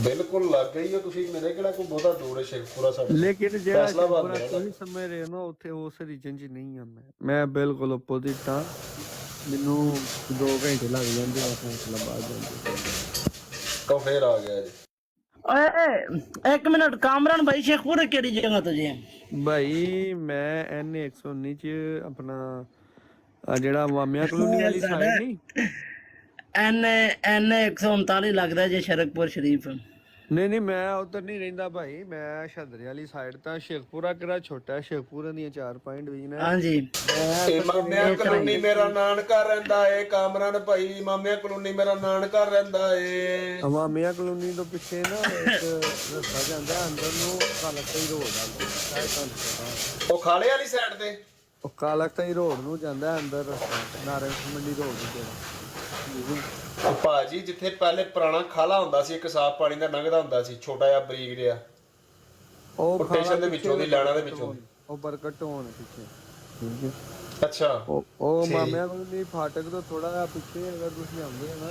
ਬਿਲਕੁਲ ਲੱਗ ਗਈ ਹੋ ਤੁਸੀਂ। ਮੇਰੇ ਕਿਹੜਾ ਕੋਈ ਬਹੁਤਾ ਦੂਰ ਹੈ ਸ਼ੇਖਪੁਰਾ ਸਾਡੇ। ਲੇਕਿਨ ਜਿਹੜਾ ਸ਼ੇਖਪੁਰਾ ਤੁਸੀਂ ਸਮਝ ਰਹੇ ਹੋ ਨਾ, ਉੱਥੇ ਉਸ ਰੀਜਨ 'ਚ ਨਹੀਂ ਆ ਮੈਂ ਬਿਲਕੁਲ ਆਪੋਜ਼ਿਟ ਹਾਂ। ਮੈਨੂੰ 2 ਘੰਟੇ ਲੱਗ ਜਾਂਦੇ ਆ ਫੈਸਲਾਬਾਦ ਜਾਂਦੇ। ਤਾਂ ਫੇਰ ਆ ਗਿਆ ਜੀ। ਓਏ ਇੱਕ ਮਿੰਟ ਕਾਮਰਾਨ ਭਾਈ, ਸ਼ੇਖਪੁਰਾ ਕਿਹੜੀ ਜਗ੍ਹਾ ਤੋਂ ਜੀ? ਭਾਈ ਮੈਂ NA 119 ਚ ਆਪਣਾ ਜਿਹੜਾ ਮਾਮਿਆਂ ਕਲੋਨੀ ਵਾਲੀ ਸਾਈਡ ਨਹੀਂ, NA 139 ਲੱਗਦਾ ਜੇ ਸ਼ਰਕਪੁਰ ਸ਼ਰੀਫ। ਨਹੀਂ ਮੈਂ ਉਧਰ ਨਹੀਂ ਰਹਿੰਦਾ ਭਾਈ, ਮੈਂ ਸ਼ਾਦਰੇ ਵਾਲੀ ਸਾਈਡ। ਤਾਂ ਸ਼ੇਖਪੁਰਾ ਕਿਹੜਾ ਛੋਟਾ, ਸ਼ੇਖਪੁਰਾ ਦੀਆਂ 4 ਪੁਆਇੰਟ ਡਿਵੀਜ਼ਨ ਹੈ। ਹਾਂਜੀ ਮਾਮਿਆਂ ਕਲੋਨੀ ਮੇਰਾ ਨਾਨਕਾ ਰਹਿੰਦਾ ਏ ਕਾਮਰਾਨ ਭਾਈ। ਮਾਮਿਆਂ ਕਲੋਨੀ ਮੇਰਾ ਨਾਨਕਾ ਰਹਿੰਦਾ ਏ। ਮਾਮਿਆਂ ਕਲੋਨੀ ਤੋਂ ਪਿੱਛੇ ਨਾ ਇੱਕ ਰਸਤਾ ਜਾਂਦਾ ਅੰਦਰ ਨੂੰ, ਕਾਲਕਤਾਈ ਰੋਡ ਆ। ਉਹ ਖਾਲੇ ਵਾਲੀ ਸਾਈਡ ਤੇ, ਉਹ ਕਾਲਕਤਾਈ ਰੋਡ ਨੂੰ ਜਾਂਦਾ ਅੰਦਰ ਰਸਤਾ, ਨਾਰਾਇਣ ਮੰਡੀ ਰੋਡ ਜਿਹੜਾ। ਭਾਜੀ ਜਿੱਥੇ ਪਹਿਲੇ ਪੁਰਾਣਾ ਖਾਲਾ ਹੁੰਦਾ ਸੀ, ਇੱਕ ਸਾਫ ਪਾਣੀ ਦਾ ਲੰਘਦਾ ਹੁੰਦਾ ਸੀ, ਛੋਟਾ ਜਿਹਾ ਬਰੀਕ ਜਿਹਾ, ਉਹ ਸਟੇਸ਼ਨ ਦੇ ਵਿੱਚੋਂ ਦੀ ਲੈਣਾ ਦੇ ਵਿੱਚੋਂ ਉਹ ਬਰਕਟ ਹੋਣ ਪਿੱਛੇ। ਅੱਛਾ ਉਹ ਮਾਮਿਆਂ ਕੋਲ ਨਹੀਂ, ਫਾਟਕ ਤੋਂ ਥੋੜਾ ਜਿਹਾ ਪਿੱਛੇ ਅਗਰ ਤੁਸੀਂ ਆਉਂਦੇ ਹੋ ਨਾ,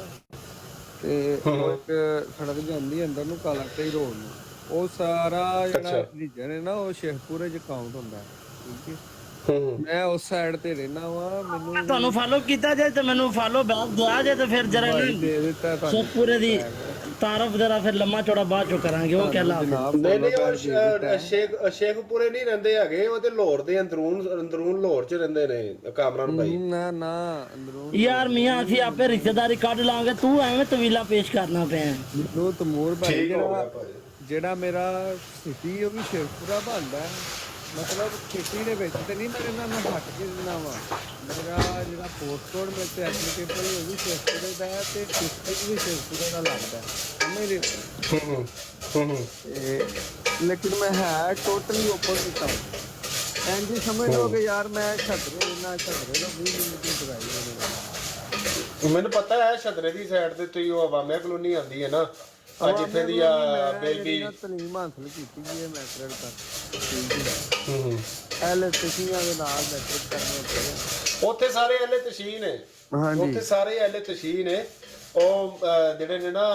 ਤੇ ਉਹ ਇੱਕ ਸੜਕ ਜਾਂਦੀ ਅੰਦਰ ਨੂੰ ਕਾਲਕਤਾਈ ਰੋਡ ਨੂੰ। ਉਹ ਸਾਰਾ ਜਿਹੜਾ ਰੀਜਨ ਹੈ ਨਾ, ਉਹ ਸ਼ੇਖਪੁਰੇ ਚ ਕਾਊਂਟ ਹੁੰਦਾ ਹੈ, ਠੀਕ ਹੈ। ਮੈਂ ਉਸ ਸਾਈਡ ਤੇ ਰਹਿਣਾ ਵਾ। ਮੈਨੂੰ ਤੁਹਾਨੂੰ ਫਾਲੋ ਕੀਤਾ ਜਾਏ ਤੇ ਮੈਨੂੰ ਫਾਲੋ ਬੈਕ ਦਿਆ ਜਾਏ ਤੇ ਫਿਰ ਜਰਾ ਦੇ ਦਿੱਤਾ ਸ਼ੇਖਪੁਰੇ ਦੀ ਤਾਰਫ ਜਰਾ ਫਿਰ ਲੰਮਾ ਚੌੜਾ ਬਾਅਦ ਚੋਂ ਕਰਾਂਗੇ। ਉਹ ਕਹਿ ਲਾ ਸ਼ੇਖਪੁਰੇ ਨਹੀਂ ਰਹਿੰਦੇ ਹੈਗੇ, ਉਹ ਤੇ ਲਾਹੌਰ ਦੇ ਅੰਦਰੂਨ ਲਾਹੌਰ ਚ ਰਹਿੰਦੇ ਨੇ ਕਾਮਰਾਨ ਭਾਈ। ਨਾ ਅੰਦਰੂਨ ਯਾਰ ਮੀਆਂ ਅਸੀਂ ਆਪੇ ਰਿਸ਼ਤੇਦਾਰੀ ਕੱਢ ਲਾਂਗੇ, ਤੂੰ ਐਵੇਂ ਤਵੀਲਾ ਪੇਸ਼ ਕਰਨਾ ਪਿਆ। ਮੈਨੂੰ ਤਮੂਰ ਭਾਈ ਜਿਹੜਾ ਮੇਰਾ ਸਿਟੀ ਉਹ ਵੀ ਸ਼ੇਖਪੁਰਾ ਬਣਦਾ, ਮਤਲਬ ਖੇਤੀ ਦੇ ਵਿੱਚ ਤੇ ਨਹੀਂ। ਮੇਰੇ ਨਾਲ ਮੈਂ ਹੱਟ ਕੇ ਦਿੰਦਾ ਵਾ। ਮੇਰਾ ਜਿਹੜਾ ਪੋਸਟ ਕੋਡ ਮੇਰੇ ਤੇ ਐਪਲੀਕੇਬਲ ਉਹ ਵੀ ਸ਼ੇਖਪੁਰੇ ਦਾ ਹੈ, ਤੇ ਡਿਸਟ੍ਰਿਕਟ ਵੀ ਸ਼ੇਖਪੁਰੇ ਦਾ ਲੱਗਦਾ ਮੇਰੇ। ਲੇਕਿਨ ਮੈਂ ਹੈ ਟੋਟਲੀ ਓਪੋਜ਼ਿਟ ਹਾਂ। ਐਂਜੀ ਸਮਝ ਲਓ ਕਿ ਯਾਰ ਮੈਂ ਛੱਤਰੇ ਦਾ 20 ਮਿੰਟ ਦੀ ਦਵਾਈ। ਮੈਨੂੰ ਪਤਾ ਹੈ ਛੱਤਰੇ ਦੀ ਸਾਈਡ ਤੇ ਤੁਸੀਂ ਉਹ ਆਵਾਮਿਆ ਕਲੋਨੀ ਆਉਂਦੀ ਹੈ ਨਾ, ਅੱਜ ਇੱਥੇ ਦੀ ਆ ਬੇਬੀ ਤਲੀਮ ਹਾਸਲ ਕੀਤੀ ਗਈ ਹੈ ਮੈਟਰਡ ਤੱਕ। ਤਸ਼ੀਆਂ ਦੇ ਨਾਲ ਮੈਟਰਡ ਕਰਨੇ ਪਏ। ਉੱਥੇ ਸਾਰੇ ਤਸ਼ੀਹ ਨੇ, ਉੱਥੇ ਸਾਰੇ ਤਸ਼ੀਹ ਨੇ। ਉਹ ਜਿਹੜੇ ਨੇ ਨਾ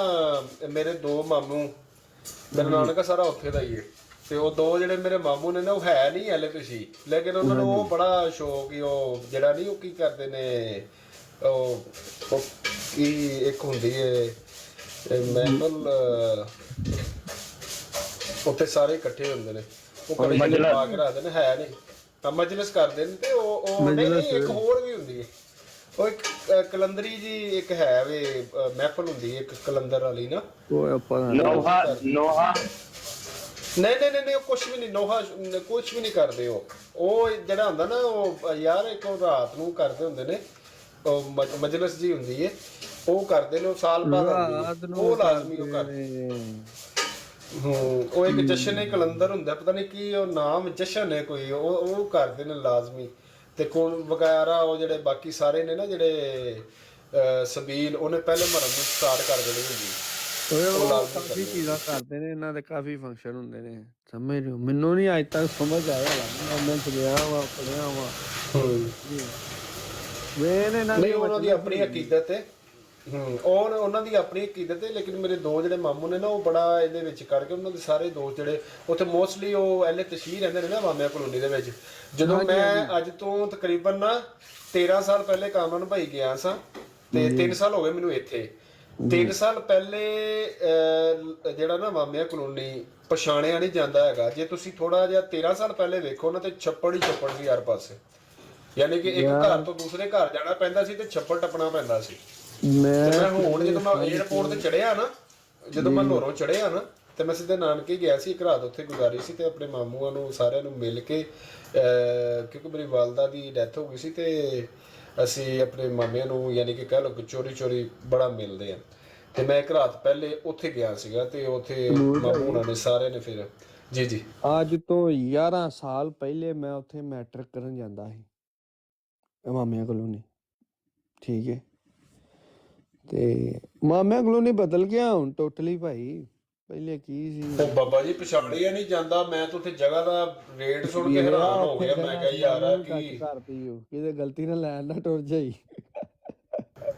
ਮੇਰੇ ਦੋ ਮਾਮੂ, ਮੇਰਾ ਨਾਨਕਾ ਸਾਰਾ ਉੱਥੇ ਦਾ ਹੀ ਹੈ, ਤੇ ਉਹ ਦੋ ਜਿਹੜੇ ਮੇਰੇ ਮਾਮੂ ਨੇ ਨਾ ਉਹ ਹੈ ਨਹੀਂ ਹਲੇ ਤੁਸੀਂ, ਲੇਕਿਨ ਉਹਨਾਂ ਨੂੰ ਉਹ ਬੜਾ ਸ਼ੌਕ ਹੀ, ਉਹ ਜਿਹੜਾ ਨਹੀਂ ਉਹ ਕੀ ਕਰਦੇ ਨੇ, ਉਹ ਕੀ ਇੱਕ ਹੁੰਦੀ ਹੈ ਮੈਨਲ, ਉੱਥੇ ਸਾਰੇ ਇਕੱਠੇ ਹੁੰਦੇ ਨੇ, ਉਹ ਕੜੀ ਪਾ ਕੇ ਰੱਖਦੇ ਨੇ, ਹੈ ਨਹੀਂ ਤਾਂ ਮਜਲਿਸ ਕਰਦੇ ਨੇ, ਤੇ ਉਹ ਨਹੀਂ ਇੱਕ ਹੋਰ ਵੀ ਹੁੰਦੀ ਹੈ, ਉਹ ਇੱਕ ਕਲੰਦਰੀ ਜੀ ਇੱਕ ਹੈ ਵੇ ਮਹਿਫਲ ਹੁੰਦੀ ਹੈ ਇੱਕ ਕਲੰਦਰ ਵਾਲੀ ਨਾ, ਨੋਹਾ ਨਹੀਂ ਉਹ ਕੁਛ ਵੀ ਨਹੀਂ, ਨੋਹਾ ਕੁਛ ਵੀ ਨਹੀਂ ਕਰਦੇ ਉਹ ਜਿਹੜਾ ਹੁੰਦਾ ਨਾ ਉਹ ਯਾਰ ਇੱਕ ਉਹ ਰਾਤ ਨੂੰ ਕਰਦੇ ਹੁੰਦੇ ਨੇ, ਉਹ ਮਜਲਿਸ ਜੀ ਹੁੰਦੀ ਹੈ, ਉਹ ਕਰਦੇ ਨੇ, ਉਹ ਸਾਲ ਬਾਅਦ ਆਉਂਦੀ ਹੈ, ਉਹ ਲਾਜ਼ਮੀ ਉਹ ਕਰਦੇ। ਉਹ ਇੱਕ ਜਸ਼ਨ ਹੈ ਕਲੰਦਰ ਹੁੰਦਾ, ਪਤਾ ਨਹੀਂ ਕੀ ਉਹ ਨਾਮ ਜਸ਼ਨ ਹੈ ਕੋਈ, ਉਹ ਕਰਦੇ ਨੇ ਲਾਜ਼ਮੀ। ਤੇ ਕੋਲ ਵਗੈਰਾ ਉਹ ਜਿਹੜੇ ਬਾਕੀ ਸਾਰੇ ਨੇ ਨਾ ਜਿਹੜੇ ਸਬੀਲ, ਉਹਨੇ ਪਹਿਲੇ ਮਰਨ ਨੂੰ ਸਟਾਰਟ ਕਰ ਦੇਣੀ ਹੁੰਦੀ, ਕਾਫੀ ਚੀਜ਼ਾਂ ਕਰਦੇ ਨੇ ਇਹਨਾਂ ਦੇ, ਕਾਫੀ ਫੰਕਸ਼ਨ ਹੁੰਦੇ ਨੇ, ਸਮਝ ਰਹੇ ਹੋ? ਮੈਨੂੰ ਨਹੀਂ ਅੱਜ ਤੱਕ ਸਮਝ ਆਇਆ, ਮੈਂ ਗਿਆ ਵਾ ਪੜਿਆ ਵਾ ਨਹੀਂ, ਉਹਨਾਂ ਦੀ ਆਪਣੀ ਅਕੀਦਤ ਹੈ, ਉਹਨਾਂ ਦੀ ਆਪਣੀ ਅਕੀਦਤ ਹੈ, ਲੇਕਿਨ ਮੇਰੇ ਦੋ ਜਿਹੜੇ ਮਾਮੂ ਨੇ ਨਾ ਉਹ ਬੜਾ ਇਹਦੇ ਵਿੱਚ ਕਰਕੇ, ਉਹਨਾਂ ਦੇ ਸਾਰੇ ਦੋਸਤ ਜਿਹੜੇ ਉੱਥੇ ਮੋਸਟਲੀ ਉਹ ਐਲੇ ਤਸ਼ਹੀਰ ਰਹਿੰਦੇ ਨੇ ਨਾ ਮਾਮਿਆਂ ਕਲੋਨੀ ਦੇ ਵਿੱਚ। ਜਦੋਂ ਮੈਂ ਅੱਜ ਤੋਂ ਤਕਰੀਬਨ ਨਾ 13 ਸਾਲ ਪਹਿਲੇ ਕਾਮਰਾਨ ਭਾਈ ਗਿਆ ਸਾਂ, ਤੇ 3 ਸਾਲ ਹੋ ਗਏ ਮੈਨੂੰ ਇੱਥੇ। 3 ਸਾਲ ਪਹਿਲੇ ਜਿਹੜਾ ਨਾ ਮਾਮਿਆਂ ਕਲੋਨੀ ਪਛਾਣਿਆ ਨਹੀਂ ਜਾਂਦਾ ਹੈਗਾ, ਜੇ ਤੁਸੀਂ ਥੋੜਾ ਜਿਹਾ 13 ਸਾਲ ਪਹਿਲੇ ਵੇਖੋ ਨਾ ਤੇ ਛੱਪੜ ਹੀ ਛੱਪੜ ਸੀ ਹਰ ਪਾਸੇ, ਯਾਨੀ ਕਿ ਇੱਕ ਘਰ ਤੋਂ ਦੂਸਰੇ ਘਰ ਜਾਣਾ ਪੈਂਦਾ ਸੀ ਤੇ ਛੱਪੜ ਟੱਪਣਾ ਪੈਂਦਾ ਸੀ। ਮੈਂ ਹੁਣ ਜਦੋਂ ਮੈਂ ਏਅਰਪੋਰਟ ਤੇ ਚੜਿਆ ਨਾ, ਜਦੋਂ ਮੈਂ ਲਾਹੌਰੋਂ ਚੜਿਆ ਨਾ, ਤੇ ਮੈਂ ਸਿੱਧੇ ਨਾਨਕੇ ਗਿਆ ਸੀ, ਇੱਕ ਰਾਤ ਉੱਥੇ ਗੁਜ਼ਾਰੀ ਸੀ, ਤੇ ਆਪਣੇ ਮਾਮੂਆਂ ਨੂੰ ਸਾਰਿਆਂ ਨੂੰ ਮਿਲ ਕੇ, ਕਿਉਂਕਿ ਮੇਰੀ ਵਾਲਦਾ ਦੀ ਡੈਥ ਹੋ ਗਈ ਸੀ, ਤੇ ਅਸੀਂ ਆਪਣੇ ਮਾਮਿਆਂ ਨੂੰ ਯਾਨੀ ਕਿ ਕਹਿ ਲਓ ਕਿ ਚੋਰੀ ਬੜਾ ਮਿਲਦੇ ਆ, ਤੇ ਮੈਂ ਇੱਕ ਰਾਤ ਪਹਿਲੇ ਉੱਥੇ ਗਿਆ ਸੀਗਾ, ਤੇ ਉੱਥੇ ਮਾਮੂ ਉਹਨਾਂ ਨੇ ਸਾਰਿਆਂ ਨੇ ਫਿਰ ਜੀ ਅੱਜ ਤੋਂ 11 ਸਾਲ ਪਹਿਲੇ ਮੈਂ ਉੱਥੇ ਮੈਟ੍ਰਿਕ ਕਰਨ ਜਾਂਦਾ ਸੀ ਮਾਮਿਆਂ ਕਲੋਨੀ, ਠੀਕ ਹੈ, ਤੇ ਮਾਮਿਆਂ ਕਲੋਨੀ ਬਦਲ ਗਿਆ ਹੁਣ ਟੋਟਲੀ ਭਾਈ, ਪਹਿਲੇ ਕੀ ਸੀ ਉਹ ਬਾਬਾ ਜੀ ਪਛਾਣਿਆ ਨਹੀਂ ਜਾਂਦਾ। ਮੈਂ ਤਾਂ ਉੱਥੇ ਜਗ੍ਹਾ ਦਾ ਰੇਟ ਸੁਣ ਕੇ ਹੈਰਾਨ ਹੋ ਗਿਆ, ਮੈਂ ਕਿਹਾ ਯਾਰ ਕੀ ਕਰਤੀ ਹੋ, ਕਿਤੇ ਗਲਤੀ ਨਾਲ ਲੈਣ ਨਾ ਟੁਰ ਜਾਈ।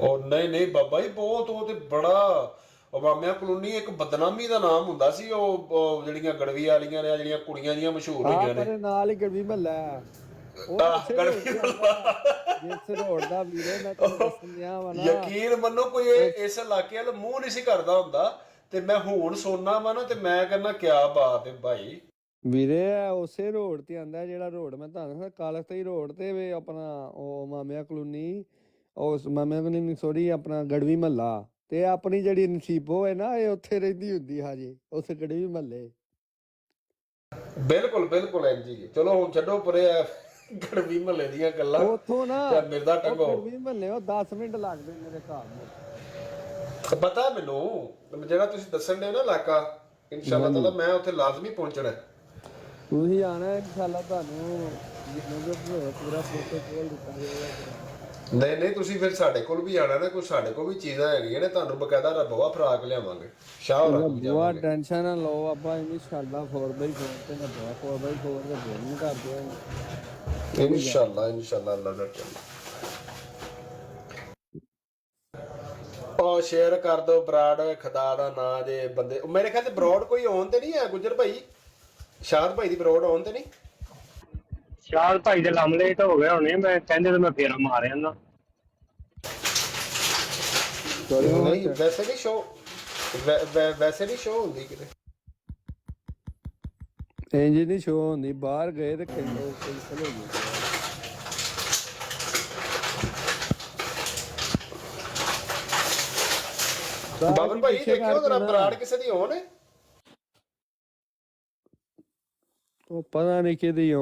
ਉਹ ਨਹੀਂ ਬਾਬਾ ਜੀ ਬਹੁਤ, ਉਹ ਤੇ ਬੜਾ ਮਾਮਿਆਂ ਕਲੋਨੀ ਇੱਕ ਬਦਨਾਮੀ ਦਾ ਨਾਮ ਹੁੰਦਾ ਸੀ, ਉਹ ਜਿਹੜੀਆਂ ਗੜਵੀ ਵਾਲੀਆਂ ਨੇ ਜਿਹੜੀਆਂ ਕੁੜੀਆਂ ਜੀਆਂ ਮਸ਼ਹੂਰ ਹੋਈਆਂ ਨੇ, ਨਾਲ ਹੀ ਗੜਵੀ ਮਹੱਲਾ ਯਕੀਨ ਮੰਨੋ ਕੋਈ ਇਸ ਇਲਾਕੇ ਵੱਲ ਮੂੰਹ ਨਹੀਂ ਸੀ ਕਰਦਾ ਹੁੰਦਾ, ਤੇ ਮੈਂ ਹੁਣ ਸੋਨਾ ਵਾ ਨਾ, ਤੇ ਮੈਂ ਕਹਿੰਦਾ ਕਿਆ ਬਾਤ ਹੈ ਭਾਈ। ਵੀਰੇ ਉਸੇ ਰੋਡ ਤੇ ਆਂਦਾ ਜਿਹੜਾ ਰੋਡ ਮੈਂ ਤੁਹਾਨੂੰ ਦੱਸਿਆ, ਕਾਲਖਤਾਈ ਰੋਡ ਤੇ ਵੇ ਆਪਣਾ ਉਹ ਮਾਮਿਆਂ ਕਲੋਨੀ, ਉਸ ਮਾਮਿਆਂ ਕਲੋਨੀ ਸੋਰੀ ਆਪਣਾ ਗੜਵੀ ਮਹੱਲਾ, ਤੇ ਆਪਣੀ ਜਿਹੜੀ ਨਸੀਬੋ ਹੈ ਨਾ ਇਹ ਉੱਥੇ ਰਹਿੰਦੀ ਹੁੰਦੀ ਹਾਜੇ ਉਸ ਗੜਵੀ ਮਹੱਲੇ। ਬਿਲਕੁਲ ਜੀ, ਚਲੋ ਹੁਣ ਛੱਡੋ ਪਰੇ ਗੜਵੀ ਮਹੱਲੇ ਦੀਆਂ ਗੱਲਾਂ, ਉੱਥੋਂ ਨਾ ਮਿਰਦਾ ਟੰਗੋ ਗੜਵੀ ਮਹੱਲੇ ਉਹ 10 ਮਿੰਟ ਲੱਗਦੇ ਮੇਰੇ ਘਰ ਨੂੰ। ਪਤਾ ਮੈਨੂੰ ਜਿਹੜਾ ਤੁਸੀਂ ਦੱਸਣ ਦੇ ਨਾ ਇਲਾਕਾ, ਇਨਸ਼ਾਅੱਲਾ ਤਾਲਾ ਮੈਂ ਉੱਥੇ ਲਾਜ਼ਮੀ ਪਹੁੰਚਣਾ। ਤੁਸੀਂ ਆਣਾ ਇਨਸ਼ਾਅੱਲਾ, ਤੁਹਾਨੂੰ ਪੂਰਾ ਪ੍ਰੋਟੋਕੋਲ ਦਿੱਤਾ ਜਾਏਗਾ। ਨਹੀਂ ਤੁਸੀਂ ਫਿਰ ਸਾਡੇ ਕੋਲ ਵੀ ਆਣਾ ਨਾ, ਕੋਈ ਸਾਡੇ ਕੋਲ ਵੀ ਚੀਜ਼ਾਂ ਹੈਗੀਆਂ ਨੇ, ਤੁਹਾਨੂੰ ਬਕਾਇਦਾ ਰਬਵਾ ਫਰਾਕ ਲਿਆਵਾਂਗੇ, ਸ਼ਾਹ ਬਹੁਤ ਟੈਨਸ਼ਨ ਨਾ ਲਓ, ਆਪਾਂ ਇਨਸ਼ਾਅੱਲਾ 4x4 ਤੇ ਨਾ 4x4 ਤੇ ਬੋਲਿੰਗ ਕਰਦੇ ਆ ਇਨਸ਼ਾਅੱਲਾ ਅੱਲਾਹ ਦਾ ਉਹ ਸ਼ੇਅਰ ਕਰ ਦੋ। ਬਰਾੜ ਖੁਦਾ ਦਾ ਨਾਂ ਜੇ ਬੰਦੇ, ਮੇਰੇ ਖਿਆਲ ਤੇ ਬਰੋਡ ਕੋਈ ਆਉਣ ਤੇ ਨਹੀਂ ਹੈ, ਗੁੱਜਰ ਭਾਈ ਸ਼ਾਦ ਭਾਈ ਦੀ ਬਰੋਡ ਆਉਣ ਤੇ ਨਹੀਂ, ਸ਼ਾਦ ਭਾਈ ਦੇ ਲਮਲੇ ਤਾਂ ਹੋ ਗਏ ਹੋਣੇ, ਮੈਂ ਕਹਿੰਦੇ ਤਾਂ ਮੈਂ ਫੇਰਾ ਮਾਰਿਆ ਨਾ। ਨਹੀਂ ਵੈਸੇ ਨਹੀਂ ਸ਼ੋ, ਵੈਸੇ ਨਹੀਂ ਸ਼ੋ ਹੁੰਦੀ ਕਿਤੇ, ਇੰਜ ਨਹੀਂ ਸ਼ੋ ਹੁੰਦੀ, ਬਾਹਰ ਗਏ ਤੇ ਕੈਂਸਲ ਹੋ ਗਈ। ਬਾਬਰ ਭਾਈ ਦੇਖਿਓ ਜਰਾ ਬਰਾੜ ਕਿਸੇ ਦੀ ਹੋਣ, ਉਹ ਪਤਾ ਨਹੀਂ ਕਿਹਦੀ